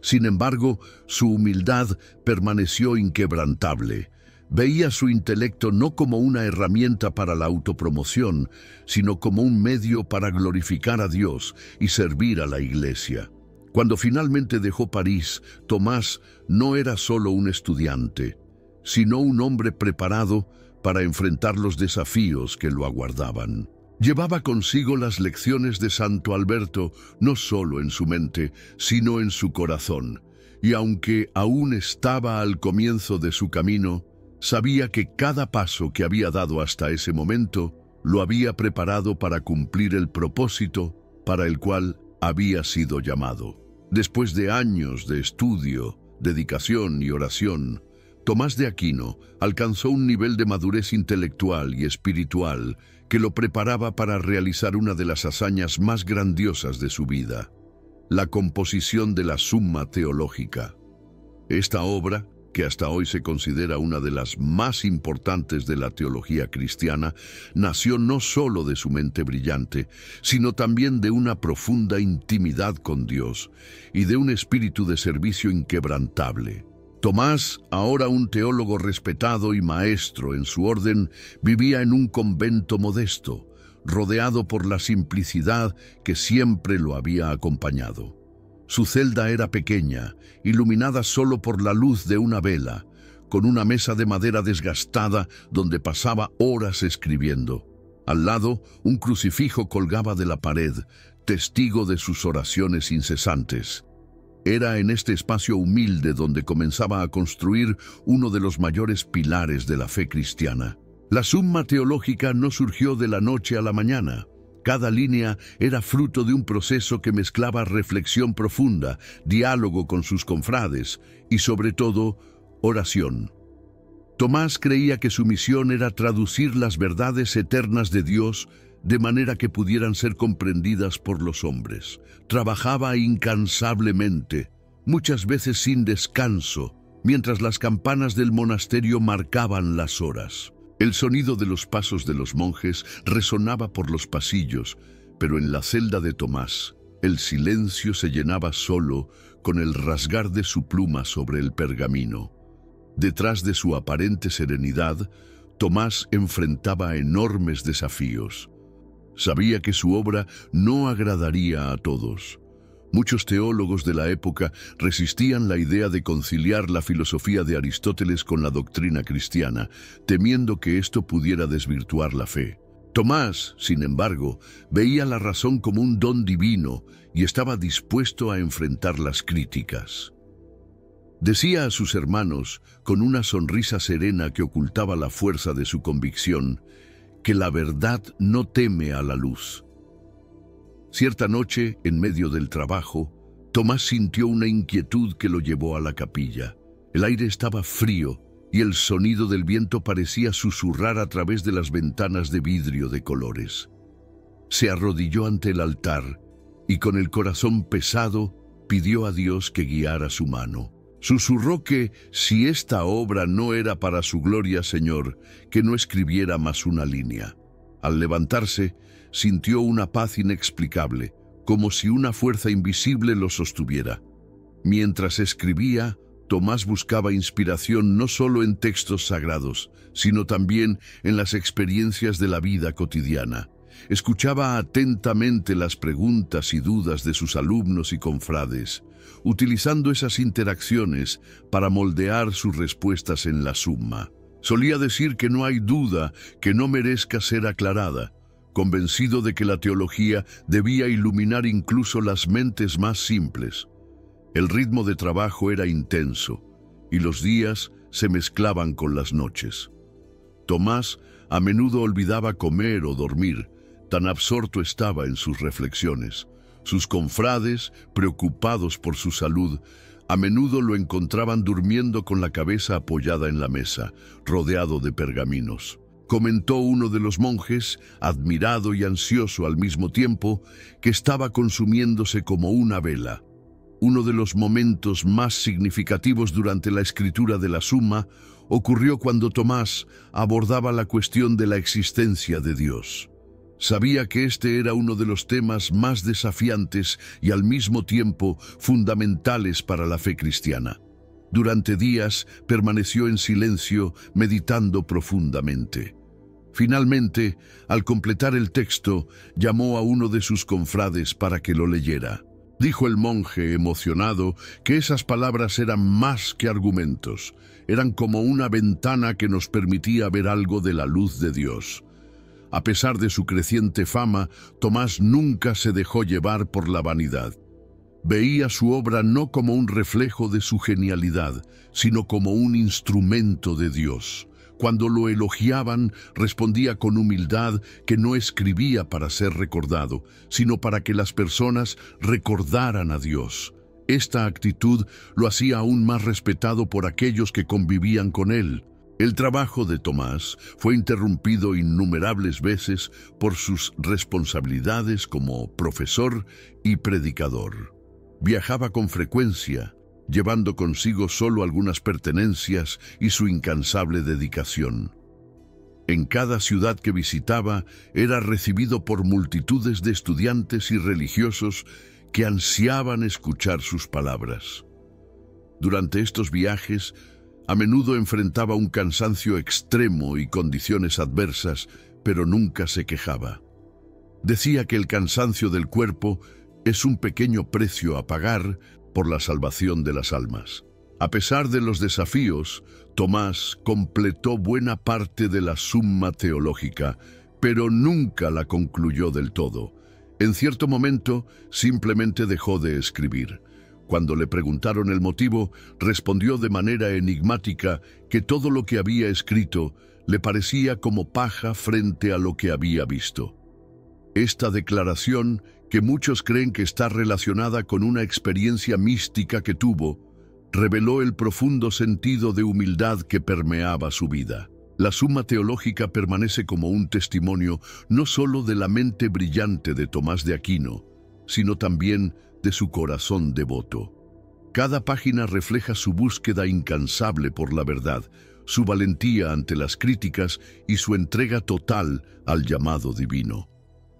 Sin embargo, su humildad permaneció inquebrantable. Veía su intelecto no como una herramienta para la autopromoción, sino como un medio para glorificar a Dios y servir a la Iglesia. Cuando finalmente dejó París, Tomás no era solo un estudiante, sino un hombre preparado para enfrentar los desafíos que lo aguardaban. Llevaba consigo las lecciones de Santo Alberto no solo en su mente, sino en su corazón, y aunque aún estaba al comienzo de su camino, sabía que cada paso que había dado hasta ese momento lo había preparado para cumplir el propósito para el cual había sido llamado. Después de años de estudio, dedicación y oración, Tomás de Aquino alcanzó un nivel de madurez intelectual y espiritual que lo preparaba para realizar una de las hazañas más grandiosas de su vida, la composición de la Summa Teológica. Esta obra, que hasta hoy se considera una de las más importantes de la teología cristiana, nació no solo de su mente brillante, sino también de una profunda intimidad con Dios y de un espíritu de servicio inquebrantable. Tomás, ahora un teólogo respetado y maestro en su orden, vivía en un convento modesto, rodeado por la simplicidad que siempre lo había acompañado. Su celda era pequeña, iluminada solo por la luz de una vela, con una mesa de madera desgastada donde pasaba horas escribiendo. Al lado, un crucifijo colgaba de la pared, testigo de sus oraciones incesantes. Era en este espacio humilde donde comenzaba a construir uno de los mayores pilares de la fe cristiana. La Summa Teológica no surgió de la noche a la mañana. Cada línea era fruto de un proceso que mezclaba reflexión profunda, diálogo con sus confrades y, sobre todo, oración. Tomás creía que su misión era traducir las verdades eternas de Dios de manera que pudieran ser comprendidas por los hombres. Trabajaba incansablemente, muchas veces sin descanso, mientras las campanas del monasterio marcaban las horas. El sonido de los pasos de los monjes resonaba por los pasillos, pero en la celda de Tomás, el silencio se llenaba solo con el rasgar de su pluma sobre el pergamino. Detrás de su aparente serenidad, Tomás enfrentaba enormes desafíos. Sabía que su obra no agradaría a todos. Muchos teólogos de la época resistían la idea de conciliar la filosofía de Aristóteles con la doctrina cristiana, temiendo que esto pudiera desvirtuar la fe. Tomás, sin embargo, veía la razón como un don divino y estaba dispuesto a enfrentar las críticas. Decía a sus hermanos, con una sonrisa serena que ocultaba la fuerza de su convicción, que la verdad no teme a la luz. Cierta noche, en medio del trabajo, Tomás sintió una inquietud que lo llevó a la capilla. El aire estaba frío y el sonido del viento parecía susurrar a través de las ventanas de vidrio de colores. Se arrodilló ante el altar y con el corazón pesado pidió a Dios que guiara su mano. Susurró que, si esta obra no era para su gloria, Señor, que no escribiera más una línea. Al levantarse, sintió una paz inexplicable, como si una fuerza invisible lo sostuviera. Mientras escribía, Tomás buscaba inspiración no solo en textos sagrados, sino también en las experiencias de la vida cotidiana. Escuchaba atentamente las preguntas y dudas de sus alumnos y confrades, utilizando esas interacciones para moldear sus respuestas en la Summa. Solía decir que no hay duda que no merezca ser aclarada, convencido de que la teología debía iluminar incluso las mentes más simples. El ritmo de trabajo era intenso, y los días se mezclaban con las noches. Tomás a menudo olvidaba comer o dormir, tan absorto estaba en sus reflexiones. Sus confrades, preocupados por su salud, a menudo lo encontraban durmiendo con la cabeza apoyada en la mesa, rodeado de pergaminos. Comentó uno de los monjes, admirado y ansioso al mismo tiempo, que estaba consumiéndose como una vela. Uno de los momentos más significativos durante la escritura de la Summa ocurrió cuando Tomás abordaba la cuestión de la existencia de Dios. Sabía que este era uno de los temas más desafiantes y al mismo tiempo fundamentales para la fe cristiana. Durante días permaneció en silencio, meditando profundamente. Finalmente, al completar el texto, llamó a uno de sus confrades para que lo leyera. Dijo el monje, emocionado, que esas palabras eran más que argumentos, eran como una ventana que nos permitía ver algo de la luz de Dios. A pesar de su creciente fama, Tomás nunca se dejó llevar por la vanidad. Veía su obra no como un reflejo de su genialidad, sino como un instrumento de Dios. Cuando lo elogiaban, respondía con humildad que no escribía para ser recordado, sino para que las personas recordaran a Dios. Esta actitud lo hacía aún más respetado por aquellos que convivían con él. El trabajo de Tomás fue interrumpido innumerables veces por sus responsabilidades como profesor y predicador. Viajaba con frecuencia, llevando consigo solo algunas pertenencias y su incansable dedicación. En cada ciudad que visitaba, era recibido por multitudes de estudiantes y religiosos que ansiaban escuchar sus palabras. Durante estos viajes, a menudo enfrentaba un cansancio extremo y condiciones adversas, pero nunca se quejaba. Decía que el cansancio del cuerpo es un pequeño precio a pagar por la salvación de las almas. A pesar de los desafíos, Tomás completó buena parte de la Summa Teológica, pero nunca la concluyó del todo. En cierto momento, simplemente dejó de escribir. Cuando le preguntaron el motivo, respondió de manera enigmática que todo lo que había escrito le parecía como paja frente a lo que había visto. Esta declaración, que muchos creen que está relacionada con una experiencia mística que tuvo, reveló el profundo sentido de humildad que permeaba su vida. La Summa Teológica permanece como un testimonio no solo de la mente brillante de Tomás de Aquino, sino también de su corazón devoto. Cada página refleja su búsqueda incansable por la verdad, su valentía ante las críticas y su entrega total al llamado divino.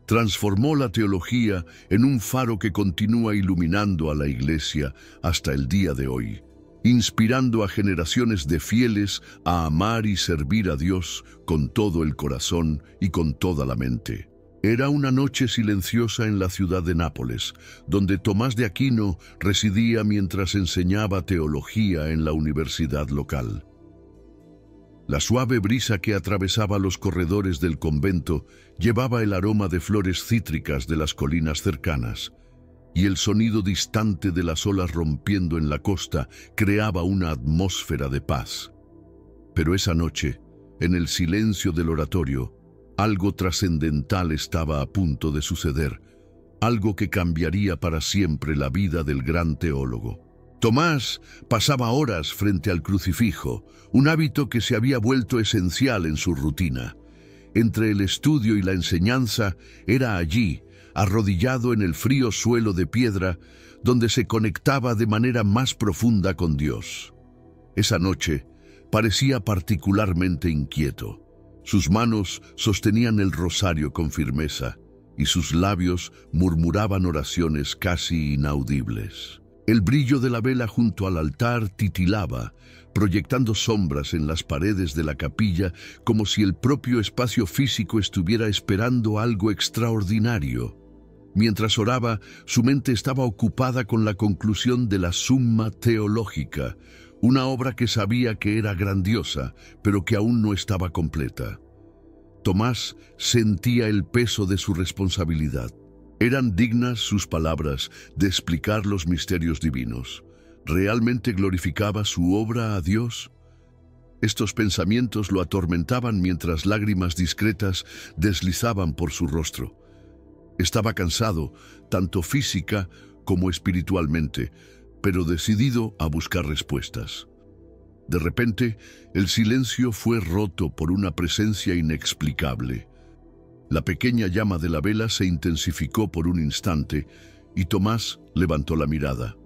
Transformó la teología en un faro que continúa iluminando a la Iglesia hasta el día de hoy, inspirando a generaciones de fieles a amar y servir a Dios con todo el corazón y con toda la mente. Era una noche silenciosa en la ciudad de Nápoles, donde Tomás de Aquino residía mientras enseñaba teología en la universidad local. La suave brisa que atravesaba los corredores del convento llevaba el aroma de flores cítricas de las colinas cercanas, y el sonido distante de las olas rompiendo en la costa creaba una atmósfera de paz. Pero esa noche, en el silencio del oratorio, algo trascendental estaba a punto de suceder, algo que cambiaría para siempre la vida del gran teólogo. Tomás pasaba horas frente al crucifijo, un hábito que se había vuelto esencial en su rutina. Entre el estudio y la enseñanza, era allí, arrodillado en el frío suelo de piedra, donde se conectaba de manera más profunda con Dios. Esa noche parecía particularmente inquieto. Sus manos sostenían el rosario con firmeza, y sus labios murmuraban oraciones casi inaudibles. El brillo de la vela junto al altar titilaba, proyectando sombras en las paredes de la capilla, como si el propio espacio físico estuviera esperando algo extraordinario. Mientras oraba, su mente estaba ocupada con la conclusión de la Summa Teológica, una obra que sabía que era grandiosa, pero que aún no estaba completa. Tomás sentía el peso de su responsabilidad. ¿Eran dignas sus palabras de explicar los misterios divinos? ¿Realmente glorificaba su obra a Dios? Estos pensamientos lo atormentaban mientras lágrimas discretas deslizaban por su rostro. Estaba cansado, tanto física como espiritualmente, pero decidido a buscar respuestas. De repente, el silencio fue roto por una presencia inexplicable. La pequeña llama de la vela se intensificó por un instante y Tomás levantó la mirada.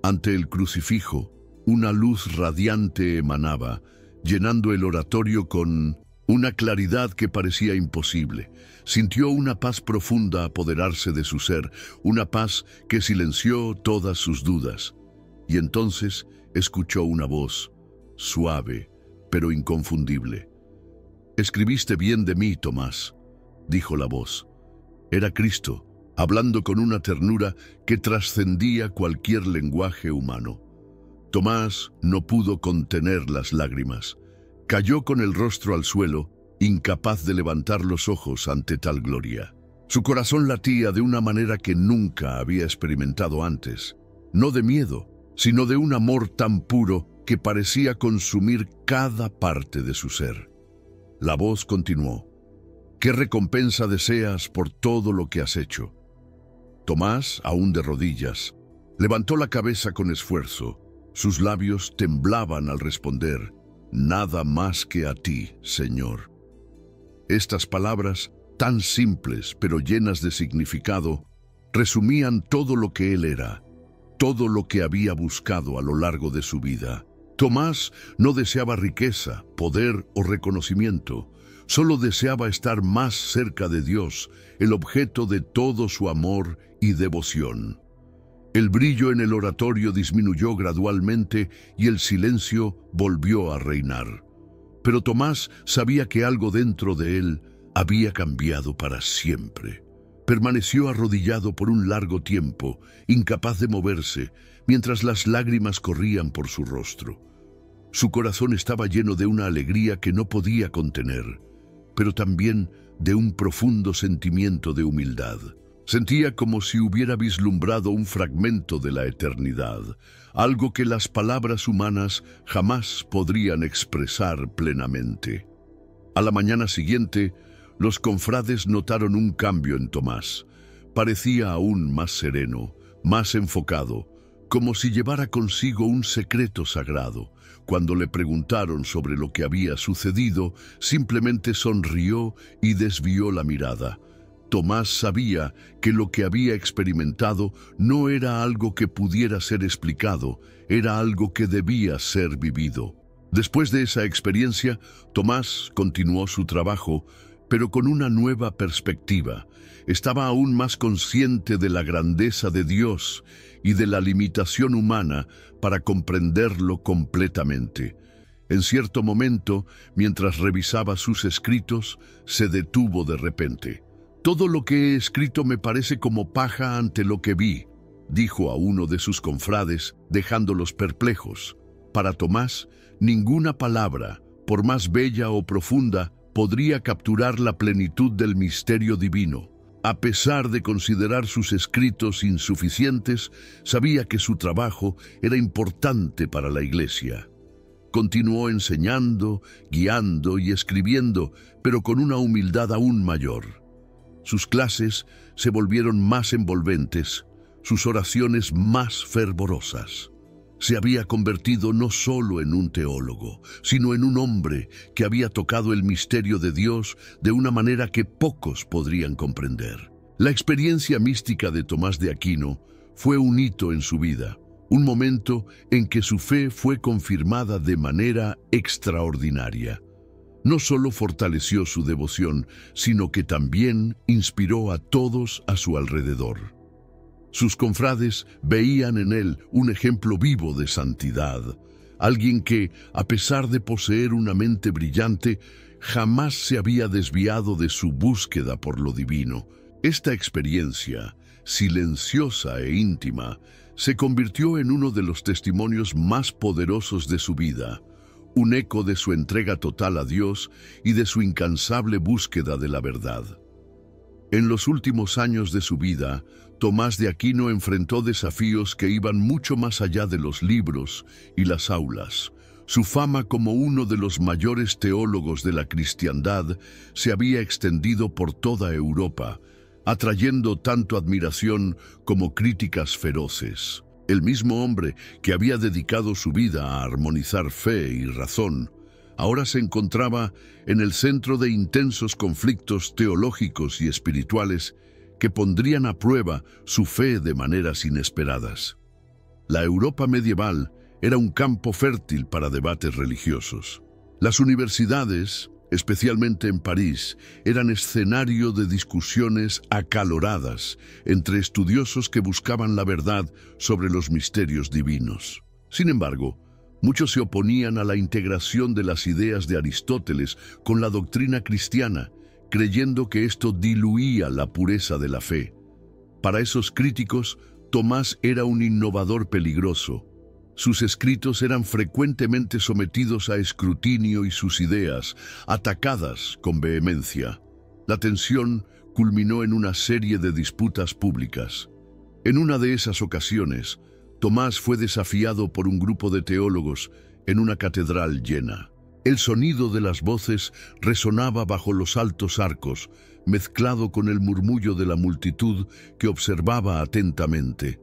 Ante el crucifijo, una luz radiante emanaba, llenando el oratorio con una claridad que parecía imposible. Sintió una paz profunda apoderarse de su ser, una paz que silenció todas sus dudas. Y entonces escuchó una voz, suave, pero inconfundible. «Escribiste bien de mí, Tomás», dijo la voz. Era Cristo, hablando con una ternura que trascendía cualquier lenguaje humano. Tomás no pudo contener las lágrimas. Cayó con el rostro al suelo, incapaz de levantar los ojos ante tal gloria. Su corazón latía de una manera que nunca había experimentado antes, no de miedo, sino de un amor tan puro que parecía consumir cada parte de su ser. La voz continuó. ¿Qué recompensa deseas por todo lo que has hecho? Tomás, aún de rodillas, levantó la cabeza con esfuerzo. Sus labios temblaban al responder, «Nada más que a ti, Señor». Estas palabras, tan simples pero llenas de significado, resumían todo lo que él era, todo lo que había buscado a lo largo de su vida. Tomás no deseaba riqueza, poder o reconocimiento. Solo deseaba estar más cerca de Dios, el objeto de todo su amor y devoción. El brillo en el oratorio disminuyó gradualmente y el silencio volvió a reinar. Pero Tomás sabía que algo dentro de él había cambiado para siempre. Permaneció arrodillado por un largo tiempo, incapaz de moverse, mientras las lágrimas corrían por su rostro. Su corazón estaba lleno de una alegría que no podía contener, pero también de un profundo sentimiento de humildad. Sentía como si hubiera vislumbrado un fragmento de la eternidad, algo que las palabras humanas jamás podrían expresar plenamente. A la mañana siguiente, los confrades notaron un cambio en Tomás. Parecía aún más sereno, más enfocado, como si llevara consigo un secreto sagrado. Cuando le preguntaron sobre lo que había sucedido, simplemente sonrió y desvió la mirada. Tomás sabía que lo que había experimentado no era algo que pudiera ser explicado, era algo que debía ser vivido. Después de esa experiencia, Tomás continuó su trabajo, pero con una nueva perspectiva. Estaba aún más consciente de la grandeza de Dios y de la limitación humana para comprenderlo completamente. En cierto momento, mientras revisaba sus escritos, se detuvo de repente. «Todo lo que he escrito me parece como paja ante lo que vi», dijo a uno de sus confrades, dejándolos perplejos. Para Tomás, ninguna palabra, por más bella o profunda, podría capturar la plenitud del misterio divino. A pesar de considerar sus escritos insuficientes, sabía que su trabajo era importante para la Iglesia. Continuó enseñando, guiando y escribiendo, pero con una humildad aún mayor. Sus clases se volvieron más envolventes, sus oraciones más fervorosas. Se había convertido no solo en un teólogo, sino en un hombre que había tocado el misterio de Dios de una manera que pocos podrían comprender. La experiencia mística de Tomás de Aquino fue un hito en su vida, un momento en que su fe fue confirmada de manera extraordinaria. No solo fortaleció su devoción, sino que también inspiró a todos a su alrededor. Sus confrades veían en él un ejemplo vivo de santidad, alguien que, a pesar de poseer una mente brillante, jamás se había desviado de su búsqueda por lo divino. Esta experiencia, silenciosa e íntima, se convirtió en uno de los testimonios más poderosos de su vida, un eco de su entrega total a Dios y de su incansable búsqueda de la verdad. En los últimos años de su vida, Tomás de Aquino enfrentó desafíos que iban mucho más allá de los libros y las aulas. Su fama como uno de los mayores teólogos de la cristiandad se había extendido por toda Europa, atrayendo tanto admiración como críticas feroces. El mismo hombre que había dedicado su vida a armonizar fe y razón, ahora se encontraba en el centro de intensos conflictos teológicos y espirituales que pondrían a prueba su fe de maneras inesperadas. La Europa medieval era un campo fértil para debates religiosos. Las universidades, especialmente en París, eran escenario de discusiones acaloradas entre estudiosos que buscaban la verdad sobre los misterios divinos. Sin embargo, muchos se oponían a la integración de las ideas de Aristóteles con la doctrina cristiana, creyendo que esto diluía la pureza de la fe. Para esos críticos, Tomás era un innovador peligroso. Sus escritos eran frecuentemente sometidos a escrutinio y sus ideas, atacadas con vehemencia. La tensión culminó en una serie de disputas públicas. En una de esas ocasiones, Tomás fue desafiado por un grupo de teólogos en una catedral llena. El sonido de las voces resonaba bajo los altos arcos, mezclado con el murmullo de la multitud que observaba atentamente.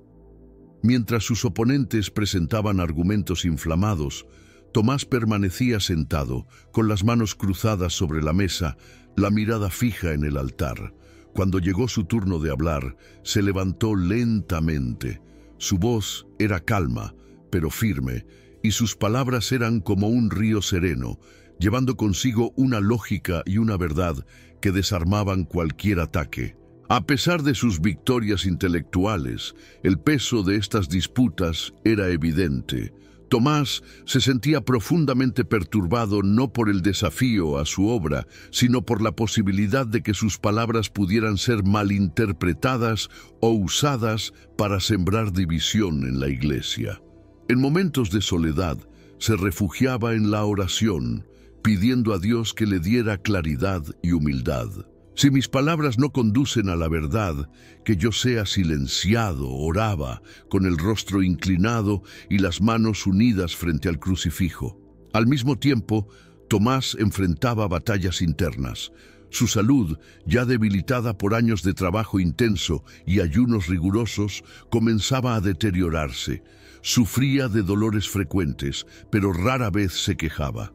Mientras sus oponentes presentaban argumentos inflamados, Tomás permanecía sentado, con las manos cruzadas sobre la mesa, la mirada fija en el altar. Cuando llegó su turno de hablar, se levantó lentamente. Su voz era calma, pero firme, y sus palabras eran como un río sereno, llevando consigo una lógica y una verdad que desarmaban cualquier ataque. A pesar de sus victorias intelectuales, el peso de estas disputas era evidente. Tomás se sentía profundamente perturbado no por el desafío a su obra, sino por la posibilidad de que sus palabras pudieran ser malinterpretadas o usadas para sembrar división en la Iglesia. En momentos de soledad, se refugiaba en la oración, pidiendo a Dios que le diera claridad y humildad. Si mis palabras no conducen a la verdad, que yo sea silenciado, oraba, con el rostro inclinado y las manos unidas frente al crucifijo. Al mismo tiempo, Tomás enfrentaba batallas internas. Su salud, ya debilitada por años de trabajo intenso y ayunos rigurosos, comenzaba a deteriorarse. Sufría de dolores frecuentes, pero rara vez se quejaba.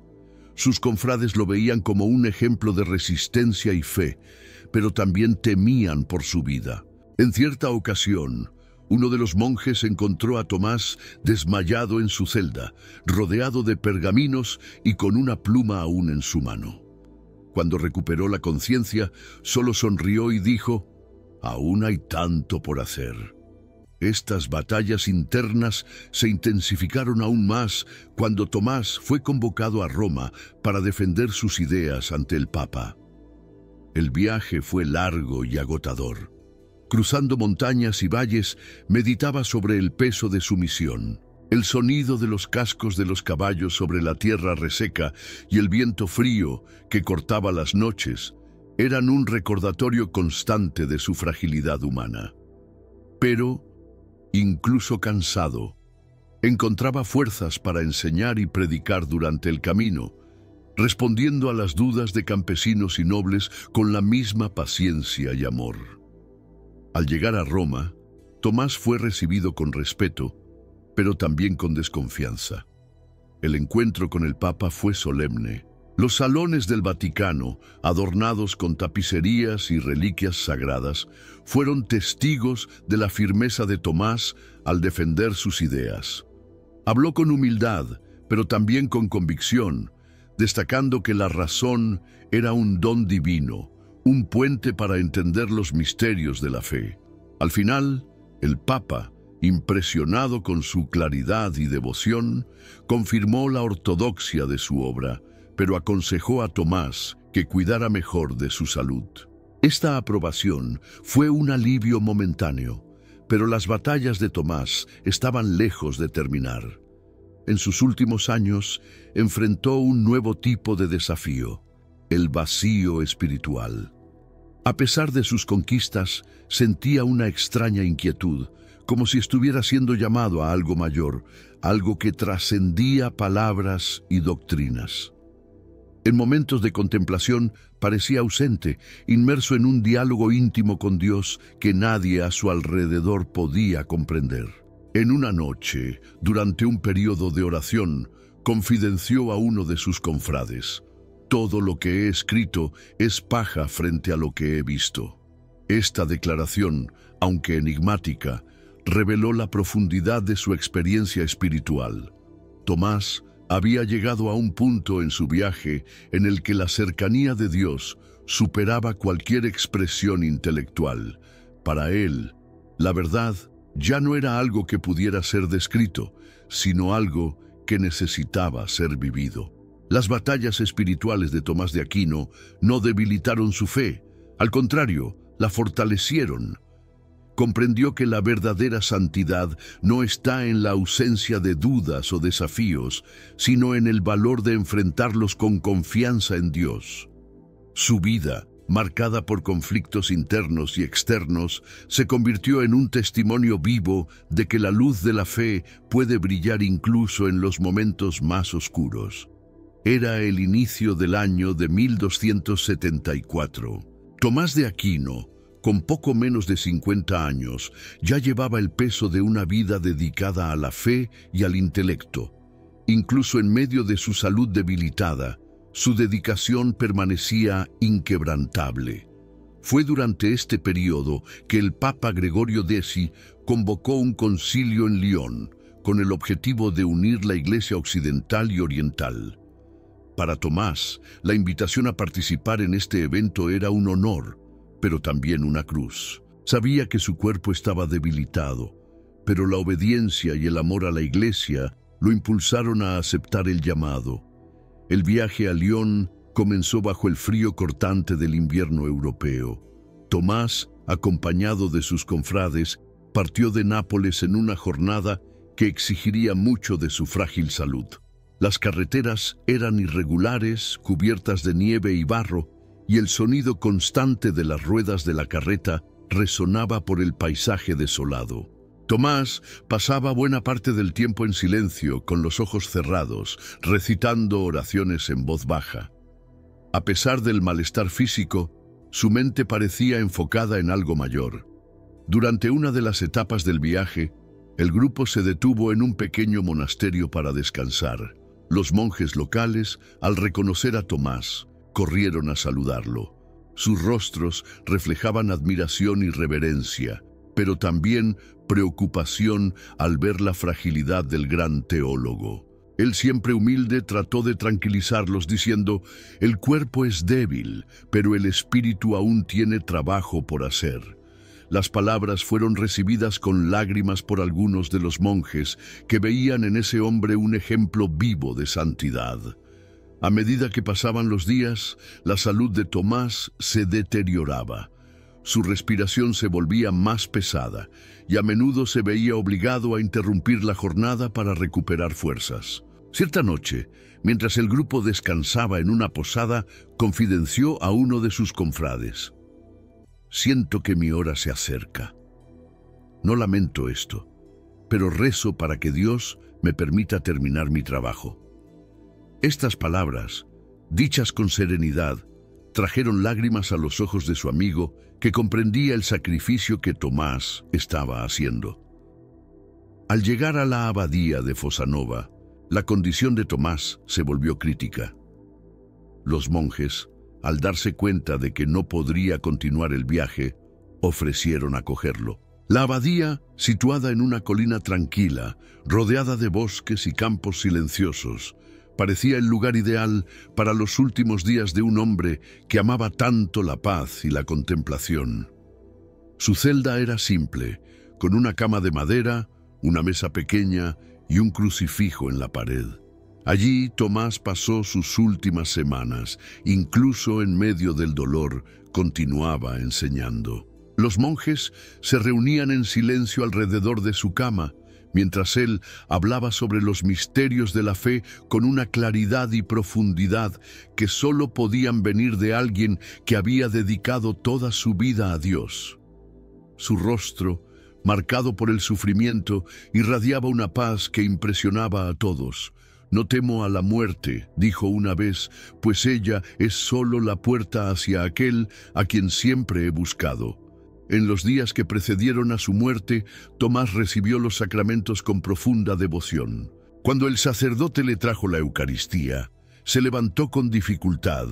Sus confrades lo veían como un ejemplo de resistencia y fe, pero también temían por su vida. En cierta ocasión, uno de los monjes encontró a Tomás desmayado en su celda, rodeado de pergaminos y con una pluma aún en su mano. Cuando recuperó la conciencia, solo sonrió y dijo: «Aún hay tanto por hacer». Estas batallas internas se intensificaron aún más cuando Tomás fue convocado a Roma para defender sus ideas ante el Papa. El viaje fue largo y agotador. Cruzando montañas y valles, meditaba sobre el peso de su misión. El sonido de los cascos de los caballos sobre la tierra reseca y el viento frío que cortaba las noches eran un recordatorio constante de su fragilidad humana. Pero, incluso cansado, encontraba fuerzas para enseñar y predicar durante el camino, respondiendo a las dudas de campesinos y nobles con la misma paciencia y amor. Al llegar a Roma, Tomás fue recibido con respeto, pero también con desconfianza. El encuentro con el Papa fue solemne. Los salones del Vaticano, adornados con tapicerías y reliquias sagradas, fueron testigos de la firmeza de Tomás al defender sus ideas. Habló con humildad, pero también con convicción, destacando que la razón era un don divino, un puente para entender los misterios de la fe. Al final, el Papa, impresionado con su claridad y devoción, confirmó la ortodoxia de su obra, pero aconsejó a Tomás que cuidara mejor de su salud. Esta aprobación fue un alivio momentáneo, pero las batallas de Tomás estaban lejos de terminar. En sus últimos años, enfrentó un nuevo tipo de desafío: el vacío espiritual. A pesar de sus conquistas, sentía una extraña inquietud, como si estuviera siendo llamado a algo mayor, algo que trascendía palabras y doctrinas. En momentos de contemplación parecía ausente, inmerso en un diálogo íntimo con Dios que nadie a su alrededor podía comprender. En una noche, durante un periodo de oración, confidenció a uno de sus confrades: «Todo lo que he escrito es paja frente a lo que he visto». Esta declaración, aunque enigmática, reveló la profundidad de su experiencia espiritual. Tomás había llegado a un punto en su viaje en el que la cercanía de Dios superaba cualquier expresión intelectual. Para él, la verdad ya no era algo que pudiera ser descrito, sino algo que necesitaba ser vivido. Las batallas espirituales de Tomás de Aquino no debilitaron su fe, al contrario, la fortalecieron. Comprendió que la verdadera santidad no está en la ausencia de dudas o desafíos, sino en el valor de enfrentarlos con confianza en Dios. Su vida, marcada por conflictos internos y externos, se convirtió en un testimonio vivo de que la luz de la fe puede brillar incluso en los momentos más oscuros. Era el inicio del año de 1274. Tomás de Aquino, con poco menos de 50 años, ya llevaba el peso de una vida dedicada a la fe y al intelecto. Incluso en medio de su salud debilitada, su dedicación permanecía inquebrantable. Fue durante este periodo que el Papa Gregorio X convocó un concilio en Lyon, con el objetivo de unir la Iglesia occidental y oriental. Para Tomás, la invitación a participar en este evento era un honor, pero también una cruz. Sabía que su cuerpo estaba debilitado, pero la obediencia y el amor a la Iglesia lo impulsaron a aceptar el llamado. El viaje a Lyon comenzó bajo el frío cortante del invierno europeo. Tomás, acompañado de sus confrades, partió de Nápoles en una jornada que exigiría mucho de su frágil salud. Las carreteras eran irregulares, cubiertas de nieve y barro, y el sonido constante de las ruedas de la carreta resonaba por el paisaje desolado. Tomás pasaba buena parte del tiempo en silencio, con los ojos cerrados, recitando oraciones en voz baja. A pesar del malestar físico, su mente parecía enfocada en algo mayor. Durante una de las etapas del viaje, el grupo se detuvo en un pequeño monasterio para descansar. Los monjes locales, al reconocer a Tomás, corrieron a saludarlo. Sus rostros reflejaban admiración y reverencia, pero también preocupación al ver la fragilidad del gran teólogo. Él, siempre humilde, trató de tranquilizarlos diciendo: «El cuerpo es débil, pero el espíritu aún tiene trabajo por hacer». Las palabras fueron recibidas con lágrimas por algunos de los monjes, que veían en ese hombre un ejemplo vivo de santidad. A medida que pasaban los días, la salud de Tomás se deterioraba. Su respiración se volvía más pesada y a menudo se veía obligado a interrumpir la jornada para recuperar fuerzas. Cierta noche, mientras el grupo descansaba en una posada, confidenció a uno de sus confrades: «Siento que mi hora se acerca. No lamento esto, pero rezo para que Dios me permita terminar mi trabajo». Estas palabras, dichas con serenidad, trajeron lágrimas a los ojos de su amigo, que comprendía el sacrificio que Tomás estaba haciendo. Al llegar a la abadía de Fossanova, la condición de Tomás se volvió crítica. Los monjes, al darse cuenta de que no podría continuar el viaje, ofrecieron acogerlo. La abadía, situada en una colina tranquila, rodeada de bosques y campos silenciosos, parecía el lugar ideal para los últimos días de un hombre que amaba tanto la paz y la contemplación. Su celda era simple, con una cama de madera, una mesa pequeña y un crucifijo en la pared. Allí Tomás pasó sus últimas semanas. Incluso en medio del dolor, continuaba enseñando. Los monjes se reunían en silencio alrededor de su cama, mientras él hablaba sobre los misterios de la fe con una claridad y profundidad que solo podían venir de alguien que había dedicado toda su vida a Dios. Su rostro, marcado por el sufrimiento, irradiaba una paz que impresionaba a todos. «No temo a la muerte», dijo una vez, «pues ella es solo la puerta hacia aquel a quien siempre he buscado». En los días que precedieron a su muerte, Tomás recibió los sacramentos con profunda devoción. Cuando el sacerdote le trajo la Eucaristía, se levantó con dificultad,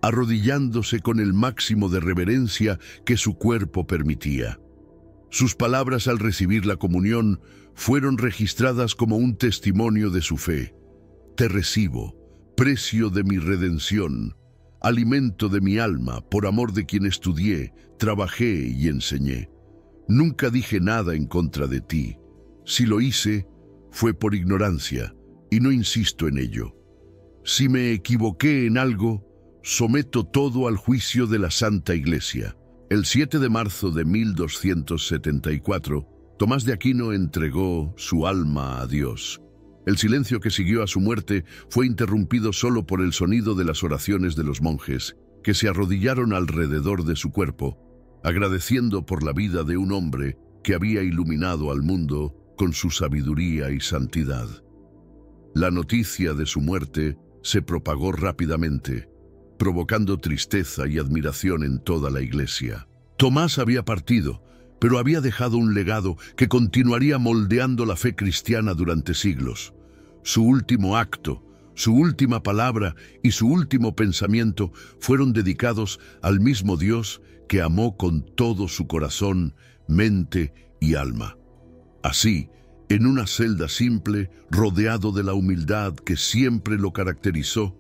arrodillándose con el máximo de reverencia que su cuerpo permitía. Sus palabras al recibir la comunión fueron registradas como un testimonio de su fe. «Te recibo, precio de mi redención, alimento de mi alma, por amor de quien estudié, trabajé y enseñé. Nunca dije nada en contra de ti. Si lo hice, fue por ignorancia, y no insisto en ello. Si me equivoqué en algo, someto todo al juicio de la Santa Iglesia». El 7 de marzo de 1274, Tomás de Aquino entregó su alma a Dios. El silencio que siguió a su muerte fue interrumpido solo por el sonido de las oraciones de los monjes, que se arrodillaron alrededor de su cuerpo, agradeciendo por la vida de un hombre que había iluminado al mundo con su sabiduría y santidad. La noticia de su muerte se propagó rápidamente, provocando tristeza y admiración en toda la iglesia. Tomás había partido, pero había dejado un legado que continuaría moldeando la fe cristiana durante siglos. Su último acto, su última palabra y su último pensamiento fueron dedicados al mismo Dios que amó con todo su corazón, mente y alma. Así, en una celda simple, rodeado de la humildad que siempre lo caracterizó,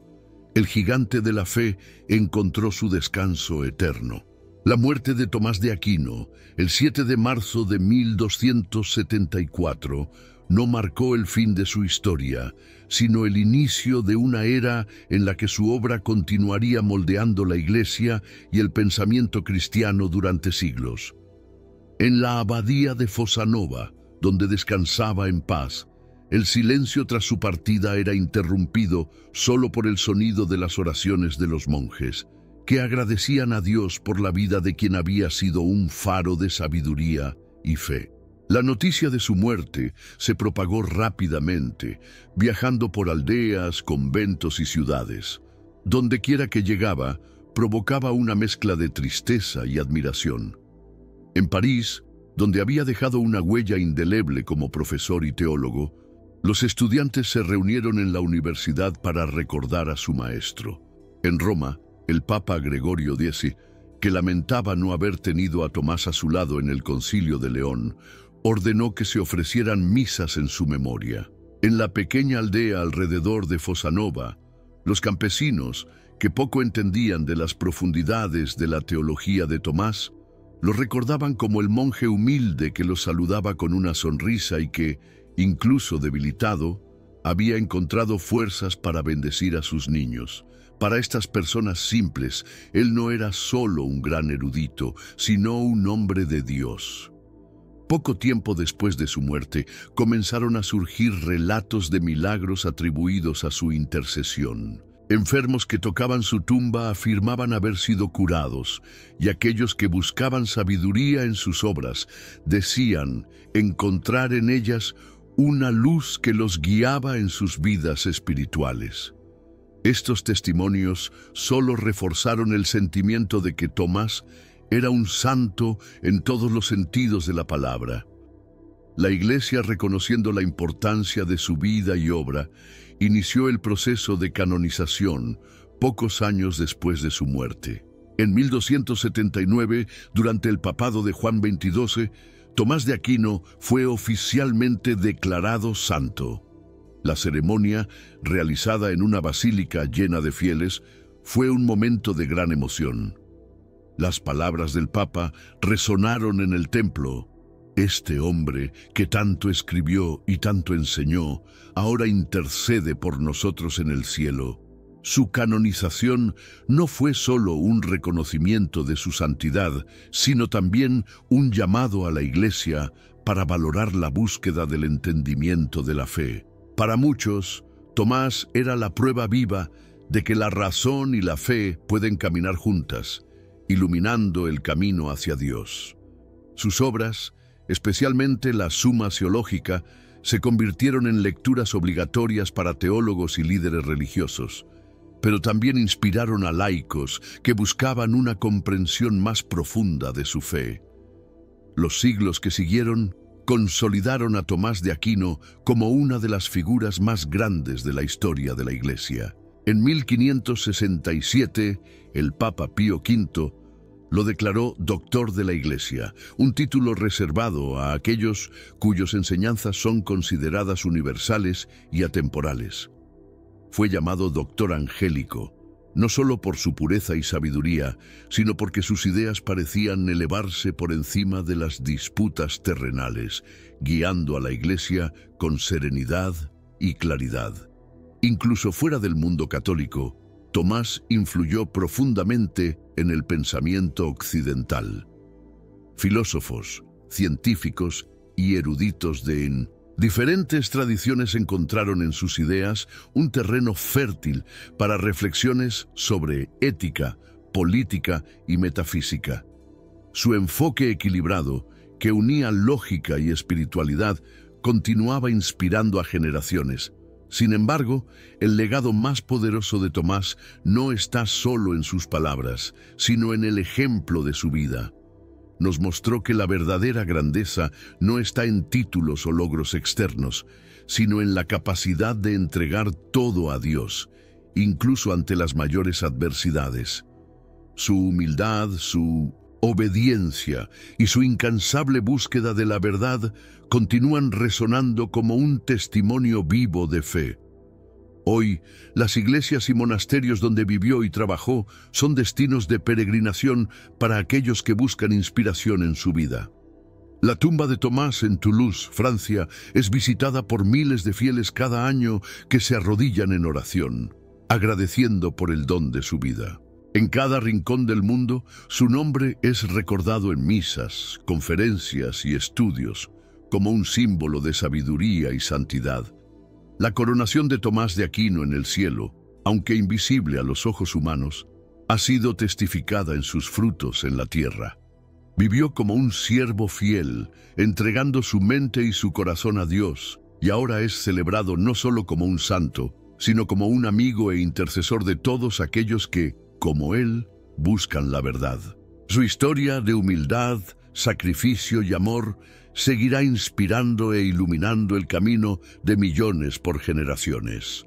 el gigante de la fe encontró su descanso eterno. La muerte de Tomás de Aquino, el 7 de marzo de 1274, no marcó el fin de su historia, sino el inicio de una era en la que su obra continuaría moldeando la Iglesia y el pensamiento cristiano durante siglos. En la abadía de Fossanova, donde descansaba en paz, el silencio tras su partida era interrumpido solo por el sonido de las oraciones de los monjes, que agradecían a Dios por la vida de quien había sido un faro de sabiduría y fe. La noticia de su muerte se propagó rápidamente, viajando por aldeas, conventos y ciudades. Dondequiera que llegaba, provocaba una mezcla de tristeza y admiración. En París, donde había dejado una huella indeleble como profesor y teólogo, los estudiantes se reunieron en la universidad para recordar a su maestro. En Roma, el Papa Gregorio X, que lamentaba no haber tenido a Tomás a su lado en el Concilio de León, ordenó que se ofrecieran misas en su memoria. En la pequeña aldea alrededor de Fossanova, los campesinos, que poco entendían de las profundidades de la teología de Tomás, lo recordaban como el monje humilde que los saludaba con una sonrisa y que, incluso debilitado, había encontrado fuerzas para bendecir a sus niños. Para estas personas simples, él no era solo un gran erudito, sino un hombre de Dios. Poco tiempo después de su muerte, comenzaron a surgir relatos de milagros atribuidos a su intercesión. Enfermos que tocaban su tumba afirmaban haber sido curados, y aquellos que buscaban sabiduría en sus obras decían encontrar en ellas una luz que los guiaba en sus vidas espirituales. Estos testimonios solo reforzaron el sentimiento de que Tomás era un santo en todos los sentidos de la palabra. La Iglesia, reconociendo la importancia de su vida y obra, inició el proceso de canonización pocos años después de su muerte. En 1279, durante el papado de Juan XXII, Tomás de Aquino fue oficialmente declarado santo. La ceremonia, realizada en una basílica llena de fieles, fue un momento de gran emoción. Las palabras del Papa resonaron en el templo. Este hombre, que tanto escribió y tanto enseñó, ahora intercede por nosotros en el cielo. Su canonización no fue solo un reconocimiento de su santidad, sino también un llamado a la Iglesia para valorar la búsqueda del entendimiento de la fe. Para muchos, Tomás era la prueba viva de que la razón y la fe pueden caminar juntas, iluminando el camino hacia Dios. Sus obras, especialmente la Suma Teológica, se convirtieron en lecturas obligatorias para teólogos y líderes religiosos, pero también inspiraron a laicos que buscaban una comprensión más profunda de su fe. Los siglos que siguieron consolidaron a Tomás de Aquino como una de las figuras más grandes de la historia de la Iglesia. En 1567, el Papa Pío V lo declaró doctor de la Iglesia, un título reservado a aquellos cuyas enseñanzas son consideradas universales y atemporales. Fue llamado doctor angélico, no solo por su pureza y sabiduría, sino porque sus ideas parecían elevarse por encima de las disputas terrenales, guiando a la Iglesia con serenidad y claridad. Incluso fuera del mundo católico, Tomás influyó profundamente en el pensamiento occidental. Filósofos, científicos y eruditos de diferentes tradiciones encontraron en sus ideas un terreno fértil para reflexiones sobre ética, política y metafísica. Su enfoque equilibrado, que unía lógica y espiritualidad, continuaba inspirando a generaciones. Sin embargo, el legado más poderoso de Tomás no está solo en sus palabras, sino en el ejemplo de su vida. Nos mostró que la verdadera grandeza no está en títulos o logros externos, sino en la capacidad de entregar todo a Dios, incluso ante las mayores adversidades. Su humildad, su obediencia y su incansable búsqueda de la verdad continúan resonando como un testimonio vivo de fe. Hoy, las iglesias y monasterios donde vivió y trabajó son destinos de peregrinación para aquellos que buscan inspiración en su vida. La tumba de Tomás en Toulouse, Francia, es visitada por miles de fieles cada año que se arrodillan en oración, agradeciendo por el don de su vida. En cada rincón del mundo, su nombre es recordado en misas, conferencias y estudios, como un símbolo de sabiduría y santidad. La coronación de Tomás de Aquino en el cielo, aunque invisible a los ojos humanos, ha sido testificada en sus frutos en la tierra. Vivió como un siervo fiel, entregando su mente y su corazón a Dios, y ahora es celebrado no solo como un santo, sino como un amigo e intercesor de todos aquellos que, como él, buscan la verdad. Su historia de humildad, sacrificio y amor seguirá inspirando e iluminando el camino de millones por generaciones.